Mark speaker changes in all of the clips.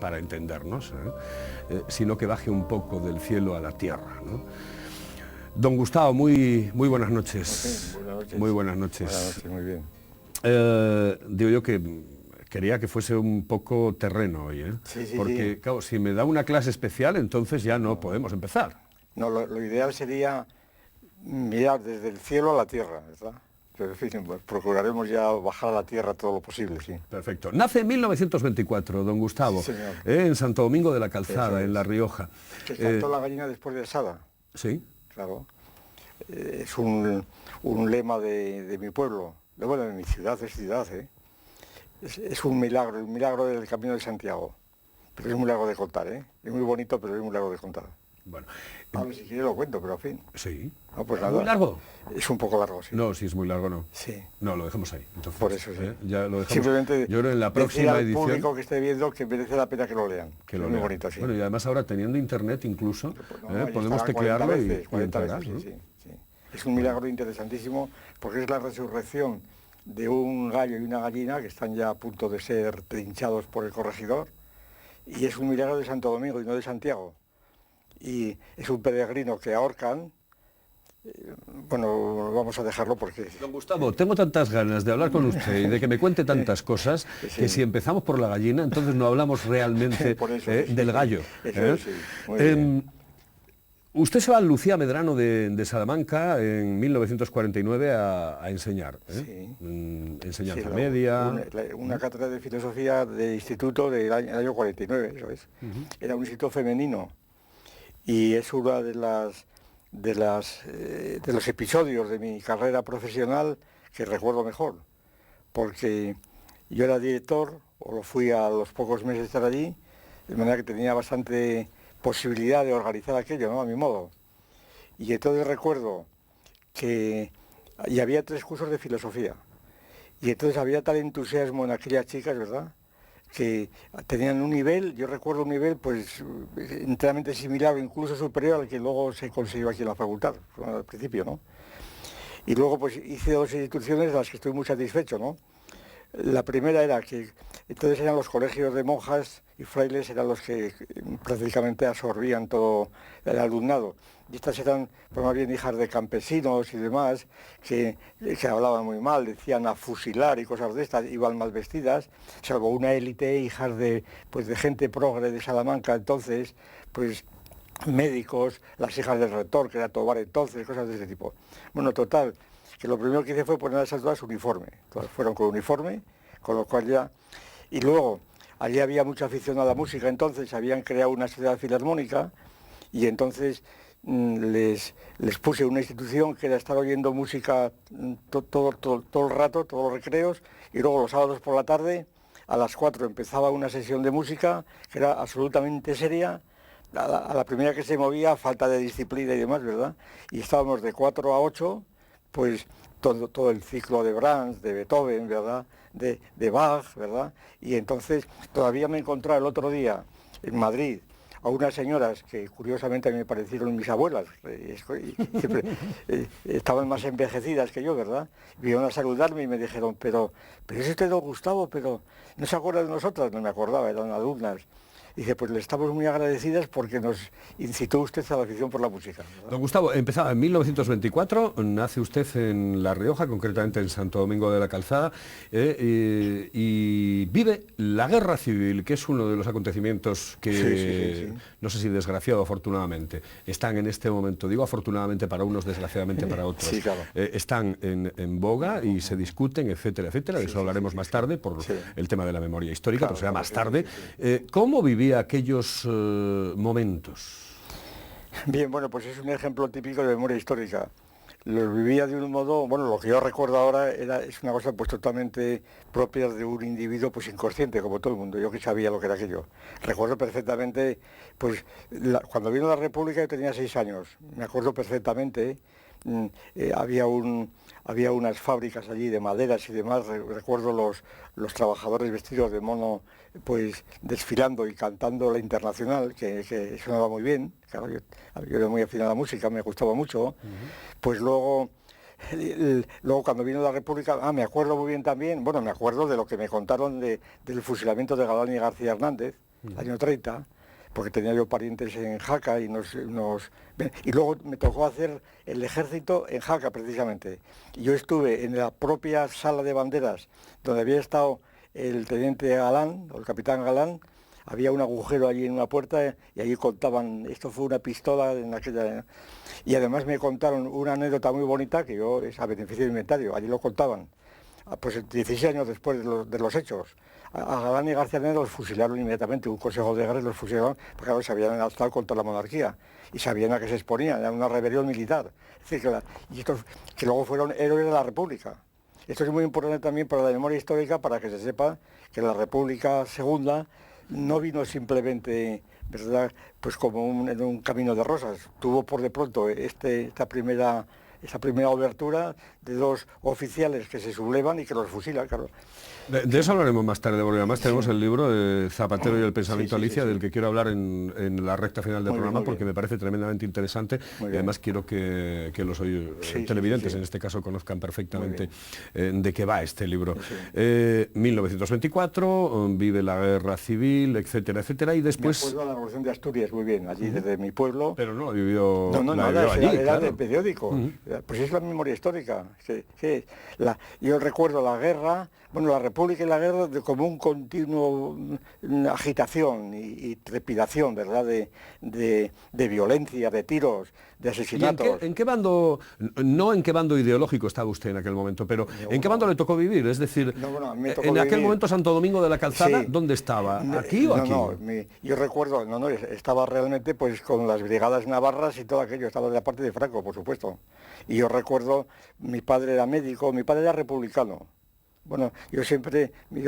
Speaker 1: para entendernos, sino que baje un poco del cielo a la tierra, ¿no? Don Gustavo, muy buenas noches.
Speaker 2: Buenas noches.
Speaker 1: Muy buenas noches.
Speaker 2: Buenas noches, muy bien.
Speaker 1: Digo yo que quería que fuese un poco terreno hoy, ¿eh?
Speaker 2: Sí, sí,
Speaker 1: porque,
Speaker 2: sí.
Speaker 1: claro, si me da una clase especial, entonces ya no podemos empezar.
Speaker 2: No, lo ideal sería mirar desde el cielo a la tierra, ¿verdad? Pero en fin, pues, procuraremos ya bajar a la tierra todo lo posible, sí.
Speaker 1: Perfecto. Nace en 1924, don Gustavo,
Speaker 2: Sí, señor.
Speaker 1: en Santo Domingo de la Calzada,
Speaker 2: Eso es.
Speaker 1: en La Rioja.
Speaker 2: Que cantó la gallina después de asada,
Speaker 1: Sí.
Speaker 2: claro. Es un lema de mi pueblo, bueno, de mi ciudad, es ciudad, ¿eh? Es un milagro del Camino de Santiago. Pero es muy largo de contar, ¿eh? Es muy bonito, pero es muy largo de contar.
Speaker 1: Bueno,
Speaker 2: Ahora, si quiere lo cuento, pero en fin.
Speaker 1: sí.
Speaker 2: No, pues nada.
Speaker 1: ¿Muy largo?
Speaker 2: Es un poco largo, sí.
Speaker 1: No, si es muy largo, no.
Speaker 2: Sí.
Speaker 1: No, lo dejamos ahí. Entonces,
Speaker 2: Por eso sí.
Speaker 1: Ya lo dejamos.
Speaker 2: Simplemente
Speaker 1: Yo creo en la
Speaker 2: decir
Speaker 1: próxima
Speaker 2: al
Speaker 1: edición
Speaker 2: público que esté viendo que merece la pena que lo lean.
Speaker 1: que lo
Speaker 2: es muy
Speaker 1: lea.
Speaker 2: bonito, sí.
Speaker 1: Bueno, y además ahora teniendo internet incluso,
Speaker 2: Pues no, ya
Speaker 1: podemos
Speaker 2: estará
Speaker 1: teclearlo
Speaker 2: 40
Speaker 1: y
Speaker 2: veces, 40
Speaker 1: entrarás,
Speaker 2: veces,
Speaker 1: ¿no?
Speaker 2: sí, sí. Es un milagro interesantísimo porque es la resurrección de un gallo y una gallina que están ya a punto de ser trinchados por el corregidor, y es un milagro de Santo Domingo y no de Santiago. Y es un peregrino que ahorcan. Bueno, vamos a dejarlo porque...
Speaker 1: Don Gustavo, tengo tantas ganas de hablar con usted y de que me cuente tantas cosas, que si empezamos por la gallina, entonces no hablamos realmente
Speaker 2: Por eso,
Speaker 1: del gallo.
Speaker 2: Eso, sí, muy bien.
Speaker 1: Usted se va a Lucía Medrano de Salamanca en 1949 a enseñar,
Speaker 2: Sí.
Speaker 1: enseñanza
Speaker 2: Sí,
Speaker 1: media.
Speaker 2: una cátedra de filosofía de instituto del año 49, eso es. Era un instituto femenino y es una de los episodios de mi carrera profesional que recuerdo mejor, porque yo era director, o lo fui a los pocos meses de estar allí, de manera que tenía bastante posibilidad de organizar aquello, ¿no? A mi modo. Y entonces recuerdo que y había 3 cursos de filosofía. Y entonces había tal entusiasmo en aquellas chicas, ¿verdad?, que tenían un nivel, yo recuerdo un nivel pues enteramente similar o incluso superior al que luego se consiguió aquí en la facultad, al principio, ¿no? Y luego pues hice 2 instituciones de las que estoy muy satisfecho, ¿no? La primera era que entonces eran los colegios de monjas y frailes, eran los que prácticamente absorbían todo el alumnado. Y estas eran, pues más bien hijas de campesinos y demás, que hablaban muy mal, decían a fusilar y cosas de estas, iban mal vestidas, salvo una élite, hijas de gente progre de Salamanca, entonces, pues médicos, las hijas del rector, que era Tobar entonces, cosas de ese tipo. Bueno, total, que lo primero que hice fue poner a esas todas uniforme. Todas fueron con uniforme, con lo cual ya... Y luego, allí había mucha afición a la música, entonces habían creado una sociedad filarmónica y entonces les puse una institución que era estar oyendo música todo el rato, todos los recreos, y luego los sábados por la tarde, a las 4 empezaba una sesión de música que era absolutamente seria. A la primera que se movía, falta de disciplina y demás, ¿verdad? Y estábamos de 4 a 8, pues todo el ciclo de Brahms, de Beethoven, ¿verdad?, de Bach, ¿verdad? Y entonces todavía me encontré el otro día en Madrid a unas señoras que curiosamente a mí me parecieron mis abuelas, siempre, estaban más envejecidas que yo, ¿verdad? Vinieron a saludarme y me dijeron, pero es usted don Gustavo, pero ¿no se acuerda de nosotras? No me acordaba, eran alumnas. Y dice, pues le estamos muy agradecidas porque nos incitó usted a la afición por la música, ¿verdad?
Speaker 1: Don Gustavo, empezaba en 1924, nace usted en La Rioja, concretamente en Santo Domingo de la Calzada, y vive la Guerra Civil, que es uno de los acontecimientos que,
Speaker 2: sí.
Speaker 1: no sé si desgraciado o afortunadamente, están en este momento, digo afortunadamente para unos, desgraciadamente para otros,
Speaker 2: Sí, claro.
Speaker 1: están en boga y se discuten, etcétera, etcétera, de eso hablaremos más tarde por el tema de la memoria histórica,
Speaker 2: Claro,
Speaker 1: pero será
Speaker 2: claro,
Speaker 1: más tarde.
Speaker 2: sí.
Speaker 1: ¿Cómo vivía aquellos momentos?
Speaker 2: Bien, bueno, pues es un ejemplo típico de memoria histórica. Lo vivía de un modo, bueno, lo que yo recuerdo ahora es una cosa pues totalmente propia de un individuo pues inconsciente, como todo el mundo. Yo que sabía lo que era aquello. Recuerdo perfectamente, pues cuando vino la República yo tenía 6 años. Me acuerdo perfectamente, había unas fábricas allí de maderas y demás. Recuerdo los trabajadores vestidos de mono, pues desfilando y cantando la Internacional, que sonaba muy bien. Claro, yo era muy afín a la música, me gustaba mucho. Pues luego cuando vino la República, me acuerdo muy bien también, bueno, me acuerdo de lo que me contaron del fusilamiento de Galán y García Hernández, año 30, porque tenía yo parientes en Jaca y y luego me tocó hacer el ejército en Jaca precisamente. Y yo estuve en la propia sala de banderas donde había estado el teniente Galán, o el capitán Galán. Había un agujero allí en una puerta y allí contaban, esto fue una pistola en aquella... Y además me contaron una anécdota muy bonita, que yo, es a beneficio de inventario, allí lo contaban. Pues 16 años después de los hechos. A Galán y García Nero los fusilaron inmediatamente, un consejo de guerra los fusilaron, porque claro, se habían alzado contra la monarquía y sabían a qué se exponían, era una rebelión militar. Es decir, y estos que luego fueron héroes de la República. Esto es muy importante también para la memoria histórica, para que se sepa que la República Segunda no vino simplemente, ¿verdad?, pues como en un camino de rosas. Tuvo por de pronto esta primera obertura de dos oficiales que se sublevan y que los fusilan, claro.
Speaker 1: De eso hablaremos más tarde, porque además tenemos el libro de Zapatero y el pensamiento Alicia, del que quiero hablar en la recta final del programa, porque me parece tremendamente interesante y además quiero que los televidentes, en este caso, conozcan perfectamente de qué va este libro. 1924, vive la guerra civil, etcétera, etcétera, y después...
Speaker 2: Me acuerdo de la Revolución de Asturias, muy bien, allí desde mi pueblo...
Speaker 1: Pero no, vivió...
Speaker 2: Era de periódico, pues es la memoria histórica. Yo recuerdo la guerra, bueno, la República y la guerra como un continuo agitación y trepidación, ¿verdad?, de violencia, de tiros, de asesinatos.
Speaker 1: ¿Y en qué bando, no en qué bando ideológico estaba usted en aquel momento, pero en qué bando le tocó vivir? Es decir, en aquel momento Santo Domingo de la Calzada, ¿dónde estaba? ¿Aquí o aquí?
Speaker 2: Yo recuerdo, estaba realmente pues con las brigadas navarras y todo aquello, estaba de la parte de Franco, por supuesto. Y yo recuerdo, mi padre era médico, mi padre era republicano. Bueno, yo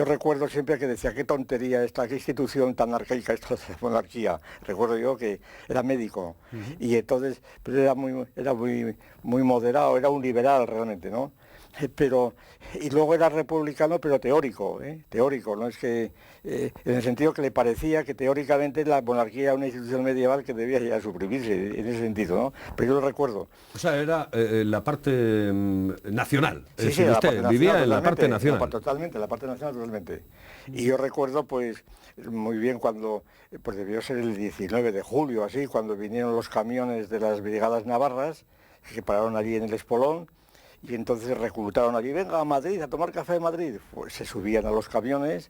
Speaker 2: recuerdo siempre que decía, qué tontería esta, qué institución tan arcaica esta de la monarquía. Recuerdo yo que era médico y entonces pero era muy moderado, era un liberal realmente, ¿no? Y luego era republicano, pero teórico, teórico, ¿no? Es que en el sentido que le parecía que teóricamente la monarquía era una institución medieval que debía ya suprimirse, en ese sentido, ¿no? Pero yo lo recuerdo.
Speaker 1: O sea, era la parte nacional.
Speaker 2: Sí,
Speaker 1: usted vivía en la parte nacional.
Speaker 2: Totalmente, la parte nacional totalmente. Y yo recuerdo, pues, muy bien cuando, pues debió ser el 19 de julio, así, cuando vinieron los camiones de las brigadas navarras, que pararon allí en el Espolón, y entonces reclutaron allí, venga a Madrid, a tomar café en Madrid. Pues se subían a los camiones,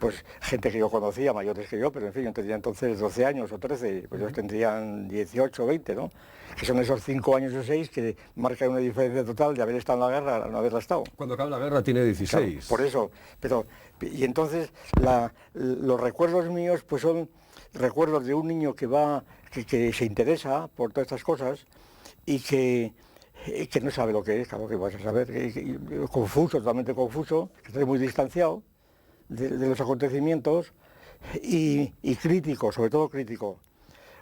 Speaker 2: pues gente que yo conocía, mayores que yo, pero en fin, yo tenía entonces 12 años o 13, pues ellos tendrían 18 o 20, ¿no? Que son esos 5 años o 6 que marcan una diferencia total de haber estado en la guerra a no haberla estado.
Speaker 1: Cuando acaba la guerra tiene 16.
Speaker 2: Claro, por eso, y entonces los recuerdos míos pues son recuerdos de un niño que se interesa por todas estas cosas y que no sabe lo que es, claro que vas a saber, confuso, totalmente confuso, que está muy distanciado de los acontecimientos y crítico, sobre todo crítico.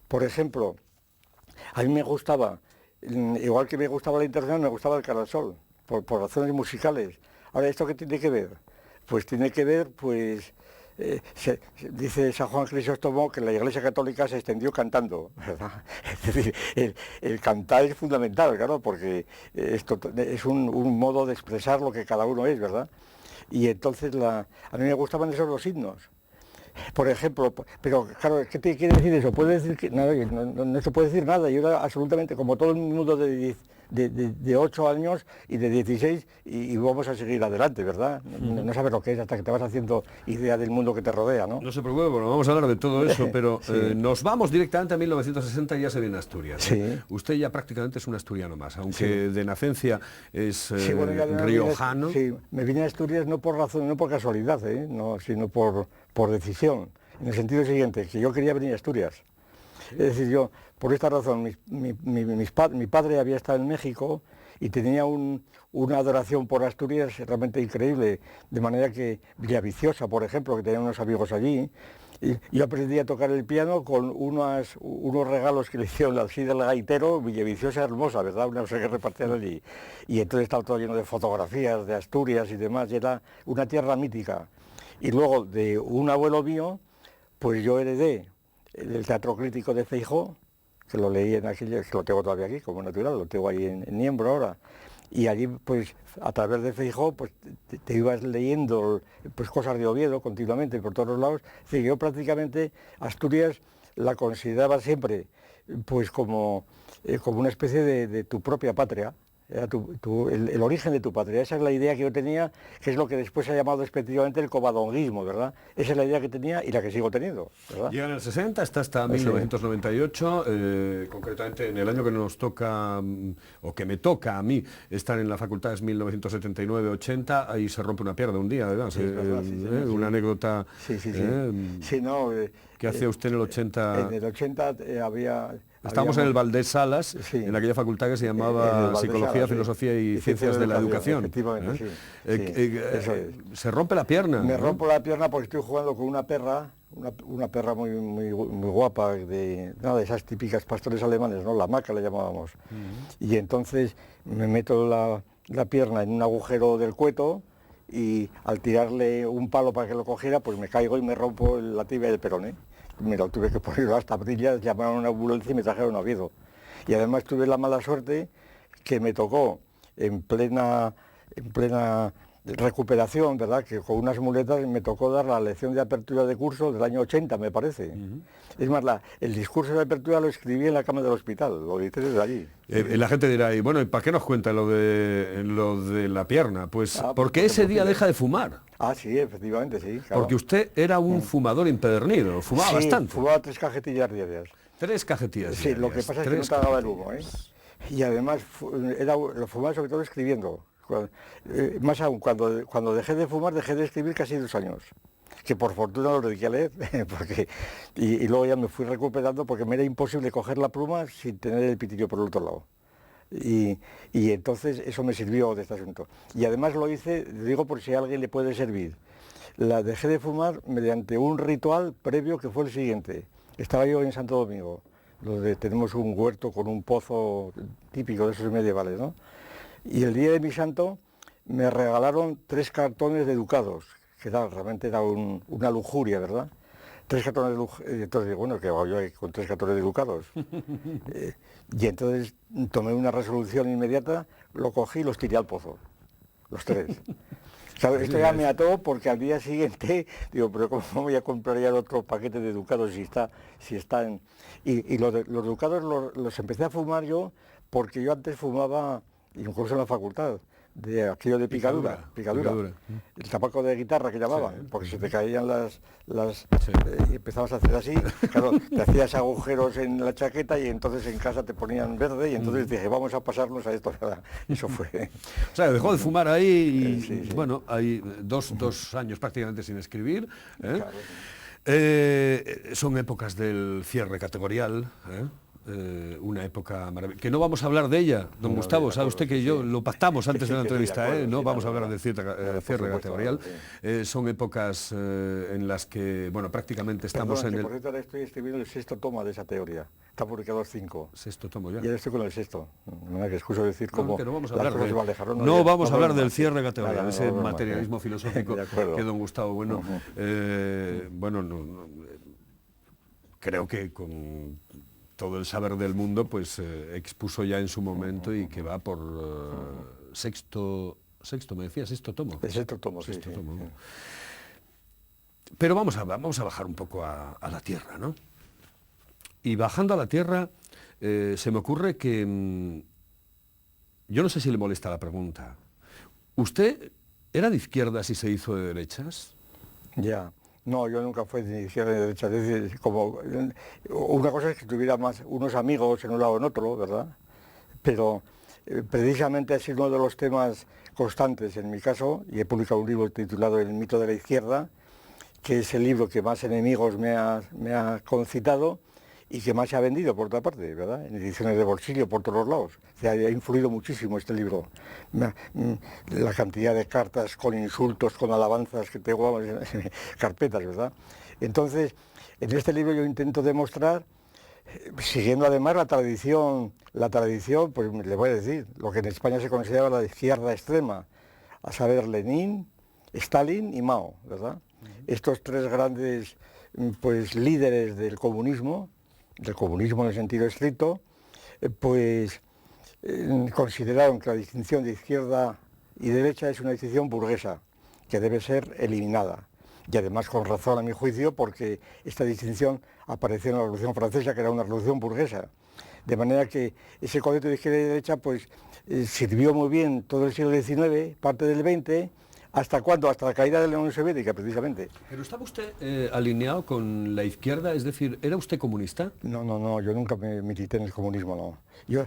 Speaker 2: Por ejemplo, a mí me gustaba, igual que me gustaba la Internacional, me gustaba el Carrasol, por razones musicales. Ahora, ¿esto qué tiene que ver? Pues tiene que ver, pues... dice San Juan Crisóstomo que la Iglesia Católica se extendió cantando, ¿verdad? Es decir, el cantar es fundamental, claro, porque esto es un modo de expresar lo que cada uno es, ¿verdad? Y entonces a mí me gustaban esos dos himnos. Por ejemplo, pero claro, ¿qué te quiere decir eso? Puede decir que nada, no se puede decir nada. Yo era absolutamente como todo el mundo de 8 años y de 16 y vamos a seguir adelante, ¿verdad? No sabes lo que es hasta que te vas haciendo idea del mundo que te rodea, ¿no?
Speaker 1: No se preocupe, bueno, vamos a hablar de todo eso, pero nos vamos directamente a 1960 y ya se viene Asturias.
Speaker 2: Sí.
Speaker 1: Usted ya prácticamente es un asturiano más, aunque de nacencia es
Speaker 2: bueno,
Speaker 1: riojano.
Speaker 2: Sí, me vine a Asturias no por razón, no por casualidad, no, sino por decisión, en el sentido siguiente, que yo quería venir a Asturias. Es decir, yo, por esta razón, mi padre había estado en México y tenía una adoración por Asturias realmente increíble, de manera que Villaviciosa, por ejemplo, que tenía unos amigos allí, y yo aprendí a tocar el piano con unos regalos que le hicieron así del gaitero. Villaviciosa hermosa, ¿verdad? Una cosa que repartían allí. Y entonces estaba todo lleno de fotografías de Asturias y demás, y era una tierra mítica. Y luego de un abuelo mío, pues yo heredé el Teatro Crítico de Feijóo, que lo leí en aquella, que lo tengo todavía aquí como natural, lo tengo ahí en Niembro ahora, y allí pues a través de Feijóo pues te ibas leyendo pues cosas de Oviedo continuamente por todos los lados. Es decir, yo prácticamente Asturias la consideraba siempre pues como una especie de tu propia patria. Era el origen de tu patria. Esa es la idea que yo tenía, que es lo que después se ha llamado despectivamente el covadonguismo, ¿verdad? Esa es la idea que tenía y la que sigo teniendo, ¿verdad?
Speaker 1: Llega en el 60, está hasta 1998, concretamente en el año que nos toca, o que me toca a mí, estar en la facultad es 1979-80, ahí se rompe una pierna un día, ¿verdad?
Speaker 2: Sí, es verdad,
Speaker 1: una anécdota.
Speaker 2: Sí, no,
Speaker 1: ¿qué hacía usted en el 80?
Speaker 2: En el 80
Speaker 1: Estábamos en el Valdés Salas, en aquella facultad que se llamaba Psicología, Filosofía y Ciencias de la Educación.
Speaker 2: Efectivamente,
Speaker 1: Se rompe la pierna.
Speaker 2: Me rompo la pierna porque estoy jugando con una perra, una perra muy guapa, de esas típicas pastores alemanes, ¿no? La maca le llamábamos. Y entonces me meto la pierna en un agujero del cueto y al tirarle un palo para que lo cogiera, pues me caigo y me rompo la tibia del peroné. Me lo tuve que poner hasta brillas, llamaron a una ambulancia y me trajeron a Oviedo. Y además tuve la mala suerte que me tocó en plena recuperación, ¿verdad? Que con unas muletas me tocó dar la lección de apertura de curso del año 80, me parece. Es más, el discurso de apertura lo escribí en la cama del hospital, lo edité desde allí.
Speaker 1: La gente dirá, y bueno, ¿y para qué nos cuenta lo de la pierna? Pues porque ese día deja de fumar.
Speaker 2: Sí, efectivamente, sí.
Speaker 1: Claro. Porque usted era un fumador empedernido, fumaba bastante.
Speaker 2: Fumaba 3 cajetillas diarias.
Speaker 1: 3 cajetillas
Speaker 2: diarias. Sí, lo que pasa es que no tragaba el humo, ¿eh? Y además lo fumaba sobre todo escribiendo. Más aún, cuando dejé de fumar, dejé de escribir casi 2 años. Que por fortuna lo dediqué a leer, y luego ya me fui recuperando porque me era imposible coger la pluma sin tener el pitillo por el otro lado. Y entonces eso me sirvió de este asunto. Y además lo hice, digo por si a alguien le puede servir. La dejé de fumar mediante un ritual previo que fue el siguiente. Estaba yo en Santo Domingo, donde tenemos un huerto con un pozo típico de esos medievales, ¿no? Y el día de mi santo me regalaron 3 cartones de ducados, que realmente era una lujuria, ¿verdad? 3 cartones de ducados, entonces digo, bueno, ¿qué hago yo con 3 cartones de ducados? Y entonces tomé una resolución inmediata, lo cogí y los tiré al pozo, los 3. Claro, esto ya me ató porque al día siguiente, digo, pero ¿cómo voy a comprar ya el otro paquete de ducados si está en...? Y los ducados los empecé a fumar yo porque yo antes fumaba, incluso en la facultad, de aquello de picadura. El tabaco de guitarra que llamaban, porque se te caían y empezabas a hacer así, claro, te hacías agujeros en la chaqueta y entonces en casa te ponían verde y entonces dije, vamos a pasarnos a esto. Eso fue.
Speaker 1: O sea, dejó de fumar ahí y bueno, hay dos años prácticamente sin escribir.
Speaker 2: Claro.
Speaker 1: Son épocas del cierre categorial, una época maravillosa. Que no vamos a hablar de ella, don Gustavo, sabe usted que yo lo pactamos antes de la entrevista, no vamos a hablar del cierre categorial. Son épocas en las que, bueno, prácticamente estamos en el...
Speaker 2: Por cierto, ahora estoy escribiendo el 6º tomo de esa teoría. Está publicado 5.
Speaker 1: 6º tomo ya.
Speaker 2: Y ahora estoy con el 6º. No que excuso decir cómo
Speaker 1: no vamos a hablar no vamos a hablar del cierre categorial, ese materialismo filosófico que don Gustavo, bueno, creo que con todo el saber del mundo, pues expuso ya en su momento y que va por sexto tomo.
Speaker 2: El 6º tomo,
Speaker 1: sexto tomo. Pero vamos a bajar un poco a la tierra, ¿no? Y bajando a la tierra, se me ocurre que, yo no sé si le molesta la pregunta, ¿usted era de izquierdas y se hizo de derechas?
Speaker 2: Ya. No, yo nunca fui de izquierda ni de derecha. Es decir, como una cosa es que tuviera más unos amigos en un lado o en otro, ¿verdad? Pero precisamente ha sido uno de los temas constantes en mi caso, y he publicado un libro titulado El mito de la izquierda, que es el libro que más enemigos me ha concitado y que más se ha vendido, por otra parte, ¿verdad? En ediciones de bolsillo, por todos los lados. O sea, ha influido muchísimo este libro. La cantidad de cartas con insultos, con alabanzas que tengo en carpetas, ¿verdad? Entonces, en este libro yo intento demostrar, siguiendo además la tradición, pues le voy a decir, lo que en España se considera la izquierda extrema, a saber, Lenin, Stalin y Mao, ¿verdad? Estos 3 grandes, pues, líderes del comunismo en el sentido estricto, pues consideraron que la distinción de izquierda y derecha es una distinción burguesa, que debe ser eliminada. Y además con razón a mi juicio, porque esta distinción apareció en la Revolución Francesa, que era una revolución burguesa. De manera que ese concepto de izquierda y derecha pues sirvió muy bien todo el siglo XIX, parte del XX, ¿hasta cuándo? Hasta la caída de la Unión Soviética, precisamente.
Speaker 1: ¿Pero estaba usted alineado con la izquierda? Es decir, ¿era usted comunista?
Speaker 2: No, yo nunca me milité en el comunismo, no. Yo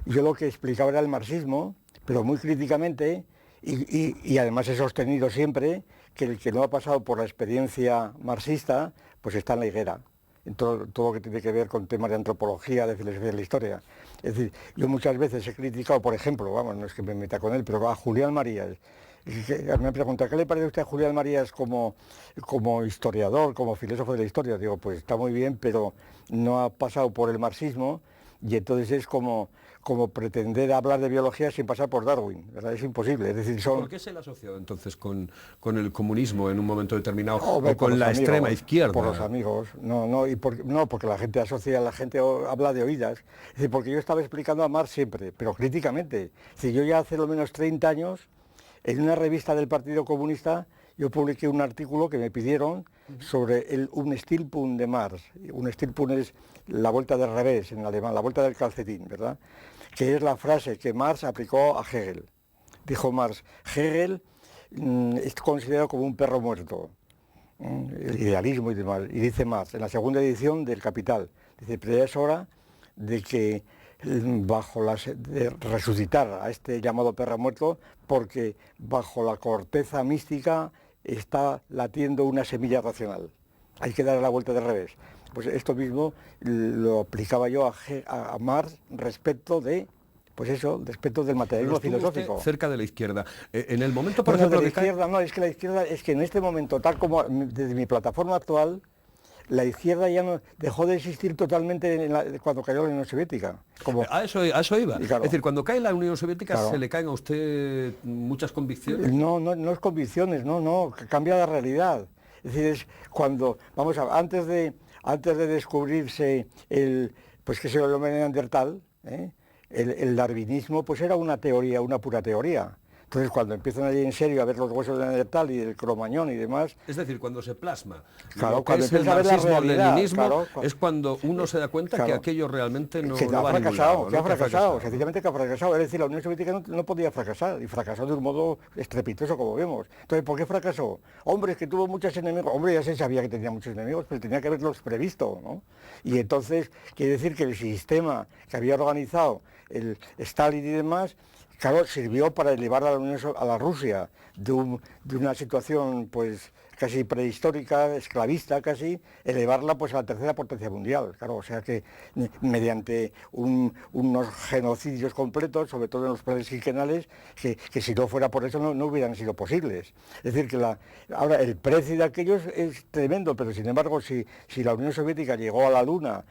Speaker 2: lo que explicaba era el marxismo, pero muy críticamente, y además he sostenido siempre que el que no ha pasado por la experiencia marxista, pues está en la higuera, en todo lo que tiene que ver con temas de antropología, de filosofía de la historia. Es decir, yo muchas veces he criticado, por ejemplo, vamos, no es que me meta con él, pero a Julián Marías. Me pregunta, ¿qué le parece a usted a Julián Marías como historiador, como filósofo de la historia? Digo, pues está muy bien, pero no ha pasado por el marxismo y entonces es como pretender hablar de biología sin pasar por Darwin, ¿verdad? Es imposible. Es decir,
Speaker 1: ¿Por qué se le asoció entonces con el comunismo en un momento determinado
Speaker 2: o
Speaker 1: con la extrema izquierda?
Speaker 2: Por los amigos, porque la gente asocia, la gente habla de oídas. Es decir, porque yo estaba explicando a Marx siempre, pero críticamente. Es decir, yo ya hace lo menos 30 años, en una revista del Partido Comunista, yo publiqué un artículo que me pidieron sobre un Stilpunkt de Marx. Un Stilpunkt es la vuelta del revés en alemán, la vuelta del calcetín, ¿verdad? Que es la frase que Marx aplicó a Hegel. Dijo Marx, Hegel es considerado como un perro muerto, el idealismo y demás. Y dice Marx, en la segunda edición del Capital, dice, pero ya es hora de que de resucitar a este llamado perro muerto, porque bajo la corteza mística está latiendo una semilla racional. Hay que darle la vuelta de revés. Pues esto mismo lo aplicaba yo a Marx respecto de, pues eso, respecto del materialismo filosófico.
Speaker 1: Cerca de la izquierda. En el momento, por ejemplo,
Speaker 2: de la izquierda, no, es que la izquierda, es que en este momento, tal como desde mi plataforma actual, la izquierda ya no dejó de existir totalmente cuando cayó la Unión Soviética.
Speaker 1: A eso iba.
Speaker 2: Claro,
Speaker 1: es decir, cuando cae la Unión Soviética,
Speaker 2: claro,
Speaker 1: ¿se le caen a usted muchas convicciones?
Speaker 2: No es convicciones, no, cambia la realidad. Es decir, es cuando, vamos a antes de descubrirse pues que se lo llama Neandertal, el darwinismo pues era una teoría, una pura teoría. Entonces, cuando empiezan allí en serio a ver los huesos de Neandertal y del Cromañón y demás...
Speaker 1: Es decir, cuando se plasma,
Speaker 2: claro, cuando empieza a ver la realidad,
Speaker 1: leninismo, claro, es cuando uno se da cuenta que aquello realmente no va a ningún lado,
Speaker 2: que ha fracasado, sencillamente que ha fracasado. Es decir, la Unión Soviética no podía fracasar, y fracasó de un modo estrepitoso, como vemos. Entonces, ¿por qué fracasó? Hombre, es que tuvo muchos enemigos. Hombre, ya se sabía que tenía muchos enemigos, pero tenía que haberlos previsto, ¿no? Y entonces, quiere decir que el sistema que había organizado el Stalin y demás... Claro, sirvió para elevar a la Rusia de una situación pues casi prehistórica, esclavista casi, elevarla pues a la tercera potencia mundial. Claro, o sea que mediante unos genocidios completos, sobre todo en los planes quinquenales, que si no fuera por eso no hubieran sido posibles. Es decir, que ahora el precio de aquellos es tremendo, pero sin embargo si la Unión Soviética llegó a la Luna,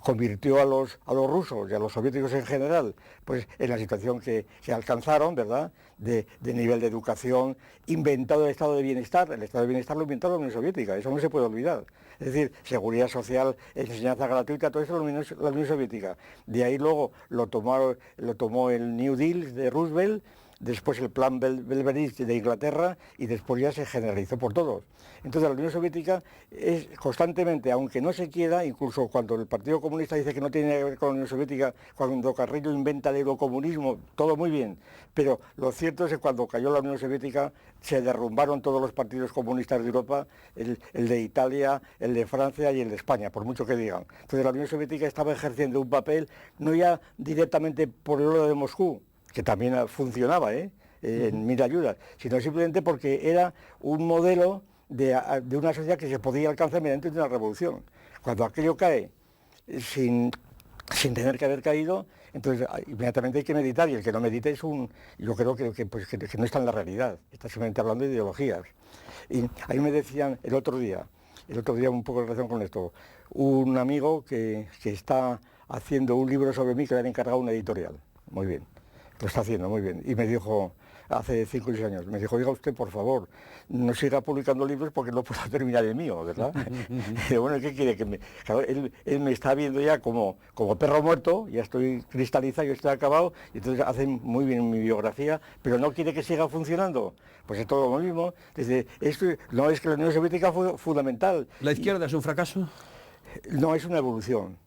Speaker 2: convirtió a los rusos y a los soviéticos en general, pues en la situación que alcanzaron, ¿verdad?, de nivel de educación, inventado el estado de bienestar. El estado de bienestar lo inventó la Unión Soviética, eso no se puede olvidar. Es decir, seguridad social, enseñanza gratuita, todo eso la Unión Soviética. De ahí luego lo tomó el New Deal de Roosevelt, después el plan Beveridge de Inglaterra y después ya se generalizó por todos. Entonces la Unión Soviética es constantemente, aunque no se quiera, incluso cuando el Partido Comunista dice que no tiene que ver con la Unión Soviética, cuando Carrillo inventa el eurocomunismo, todo muy bien, pero lo cierto es que cuando cayó la Unión Soviética se derrumbaron todos los partidos comunistas de Europa, el de Italia, el de Francia y el de España, por mucho que digan. Entonces la Unión Soviética estaba ejerciendo un papel, no ya directamente por el oro de Moscú, que también funcionaba en mil ayudas, sino simplemente porque era un modelo de una sociedad que se podía alcanzar mediante una revolución. Cuando aquello cae sin tener que haber caído, entonces inmediatamente hay que meditar, y el que no medita yo creo que no está en la realidad, está simplemente hablando de ideologías. Y ahí me decían el otro día un poco en relación con esto, un amigo que está haciendo un libro sobre mí, que le han encargado una editorial, muy bien. Lo está haciendo muy bien. Y me dijo, hace 5 o 6 años. Me dijo, oiga usted, por favor, no siga publicando libros porque no puedo terminar el mío, ¿verdad? Y bueno, ¿qué quiere? Claro, él me está viendo ya como perro muerto, ya estoy cristalizado, yo estoy acabado, y entonces hace muy bien mi biografía, pero no quiere que siga funcionando. Pues es todo lo mismo. No es que la Unión Soviética fue fundamental.
Speaker 1: ¿La izquierda es un fracaso?
Speaker 2: No, es una evolución.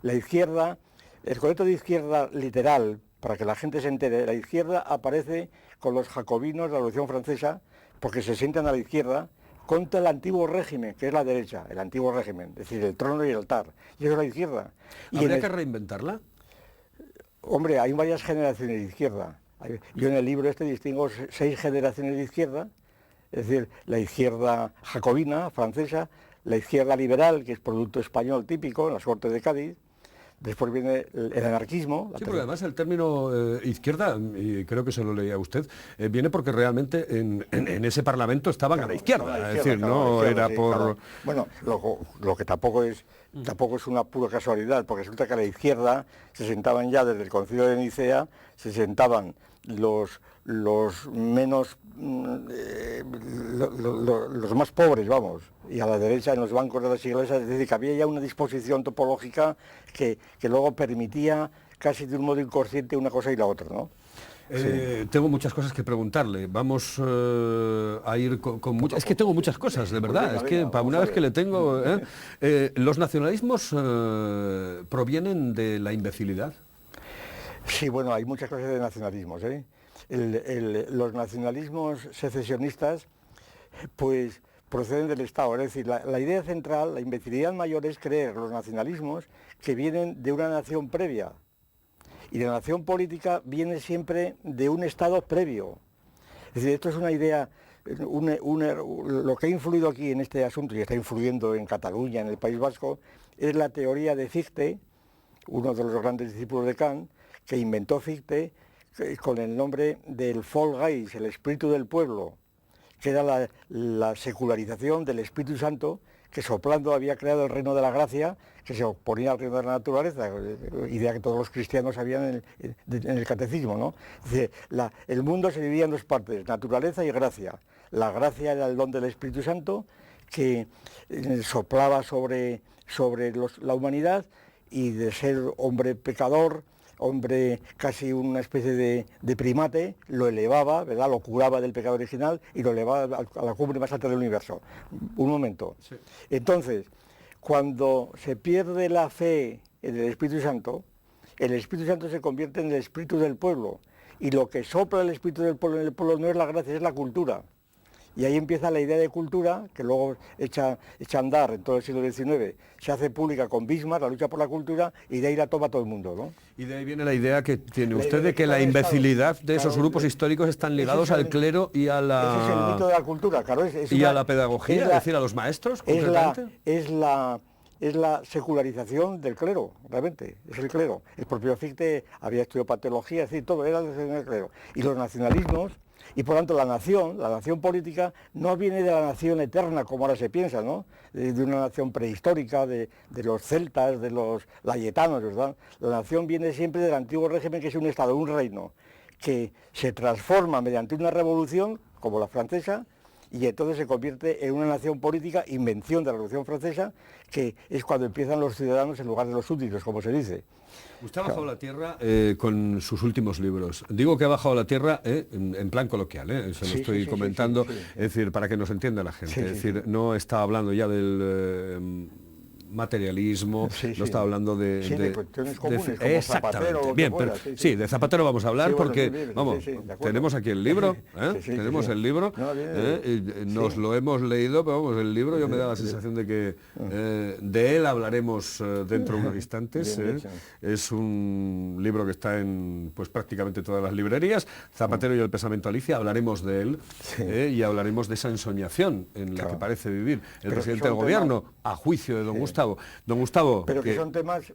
Speaker 2: La izquierda, el concepto de izquierda literal, para que la gente se entere, la izquierda aparece con los jacobinos de la Revolución Francesa, porque se sientan a la izquierda contra el antiguo régimen, que es la derecha, el antiguo régimen, es decir, el trono y el altar. Y eso es la izquierda.
Speaker 1: ¿Habría que reinventarla?
Speaker 2: Hombre, hay varias generaciones de izquierda. Yo en el libro distingo 6 generaciones de izquierda, es decir, la izquierda jacobina, francesa, la izquierda liberal, que es producto español típico, en las Cortes de Cádiz. Después viene el anarquismo.
Speaker 1: Sí, porque además el término izquierda, y creo que se lo leía usted, viene porque realmente en ese Parlamento estaban a la izquierda, es decir, no era por... Claro.
Speaker 2: Bueno, lo que tampoco es una pura casualidad, porque resulta que a la izquierda se sentaban ya desde el Concilio de Nicea, se sentaban los menos, los más pobres, vamos, y a la derecha en los bancos de las iglesias, es decir, que había ya una disposición topológica que luego permitía casi de un modo inconsciente una cosa y la otra, ¿no?
Speaker 1: Sí. Tengo muchas cosas que preguntarle. Vamos a ir con muchas... Es que tengo muchas cosas, de verdad. Venga, es que para una vez que le tengo... ¿Los nacionalismos provienen de la imbecilidad?
Speaker 2: Sí, bueno, hay muchas clases de nacionalismos, ¿eh? Los nacionalismos secesionistas, pues proceden del Estado. Es decir, la idea central, la imbecilidad mayor es creer los nacionalismos que vienen de una nación previa. Y la nación política viene siempre de un Estado previo. Es decir, esto es una idea, lo que ha influido aquí en este asunto, y está influyendo en Cataluña, en el País Vasco, es la teoría de Fichte, uno de los grandes discípulos de Kant, que inventó Fichte con el nombre del Volksgeist, el espíritu del pueblo, que era la secularización del Espíritu Santo, que soplando había creado el reino de la gracia, que se oponía al reino de la naturaleza, idea que todos los cristianos sabían en el catecismo, ¿no? Es decir, el mundo se dividía en 2 partes, naturaleza y gracia. La gracia era el don del Espíritu Santo, que soplaba sobre la humanidad, y de ser hombre pecador, hombre casi una especie de primate, lo elevaba, ¿verdad? Lo curaba del pecado original y lo elevaba a la cumbre más alta del universo. Un momento. Sí. Entonces, cuando se pierde la fe en el Espíritu Santo se convierte en el espíritu del pueblo. Y lo que sopla el espíritu del pueblo en el pueblo no es la gracia, es la cultura. Y ahí empieza la idea de cultura, que luego echa a andar en todo el siglo XIX, se hace pública con Bismarck, la lucha por la cultura, y de ahí la toma todo el mundo, ¿no?
Speaker 1: Y de ahí viene la idea que tiene usted de que la imbecilidad de esos grupos históricos están ligados al clero y a la...
Speaker 2: Ese es el mito de la cultura, claro.
Speaker 1: A la pedagogía, es decir, a los maestros, concretamente.
Speaker 2: Es la secularización del clero, realmente, es el clero. El propio Fichte había estudiado teología, es decir, todo era el clero. Y los nacionalismos... Y por tanto la nación política no viene de la nación eterna como ahora se piensa, ¿no? De una nación prehistórica, de los celtas, de los layetanos, ¿verdad? La nación viene siempre del antiguo régimen, que es un Estado, un reino, que se transforma mediante una revolución, como la francesa, y entonces se convierte en una nación política, invención de la Revolución Francesa, que es cuando empiezan los ciudadanos en lugar de los súbditos, como se dice.
Speaker 1: Usted ha bajado la tierra con sus últimos libros. Digo que ha bajado la tierra en plan coloquial, se lo estoy comentando, sí. Es decir, para que nos entienda la gente. Es decir, no está hablando ya del... materialismo, no está hablando de
Speaker 2: cuestiones comunes, como
Speaker 1: exactamente,
Speaker 2: Zapatero,
Speaker 1: bien, pero sí, de Zapatero vamos a hablar porque, vamos, tenemos aquí el libro, tenemos el libro, nos lo hemos leído, pero vamos, el libro yo me da la sensación de que de él hablaremos dentro de unos instantes, es un libro que está en pues prácticamente todas las librerías, Zapatero y el pensamiento Alicia, hablaremos de él y hablaremos de esa ensoñación en la que parece vivir el presidente del gobierno, a juicio de don Gustavo. Don Gustavo...
Speaker 2: Pero que son temas...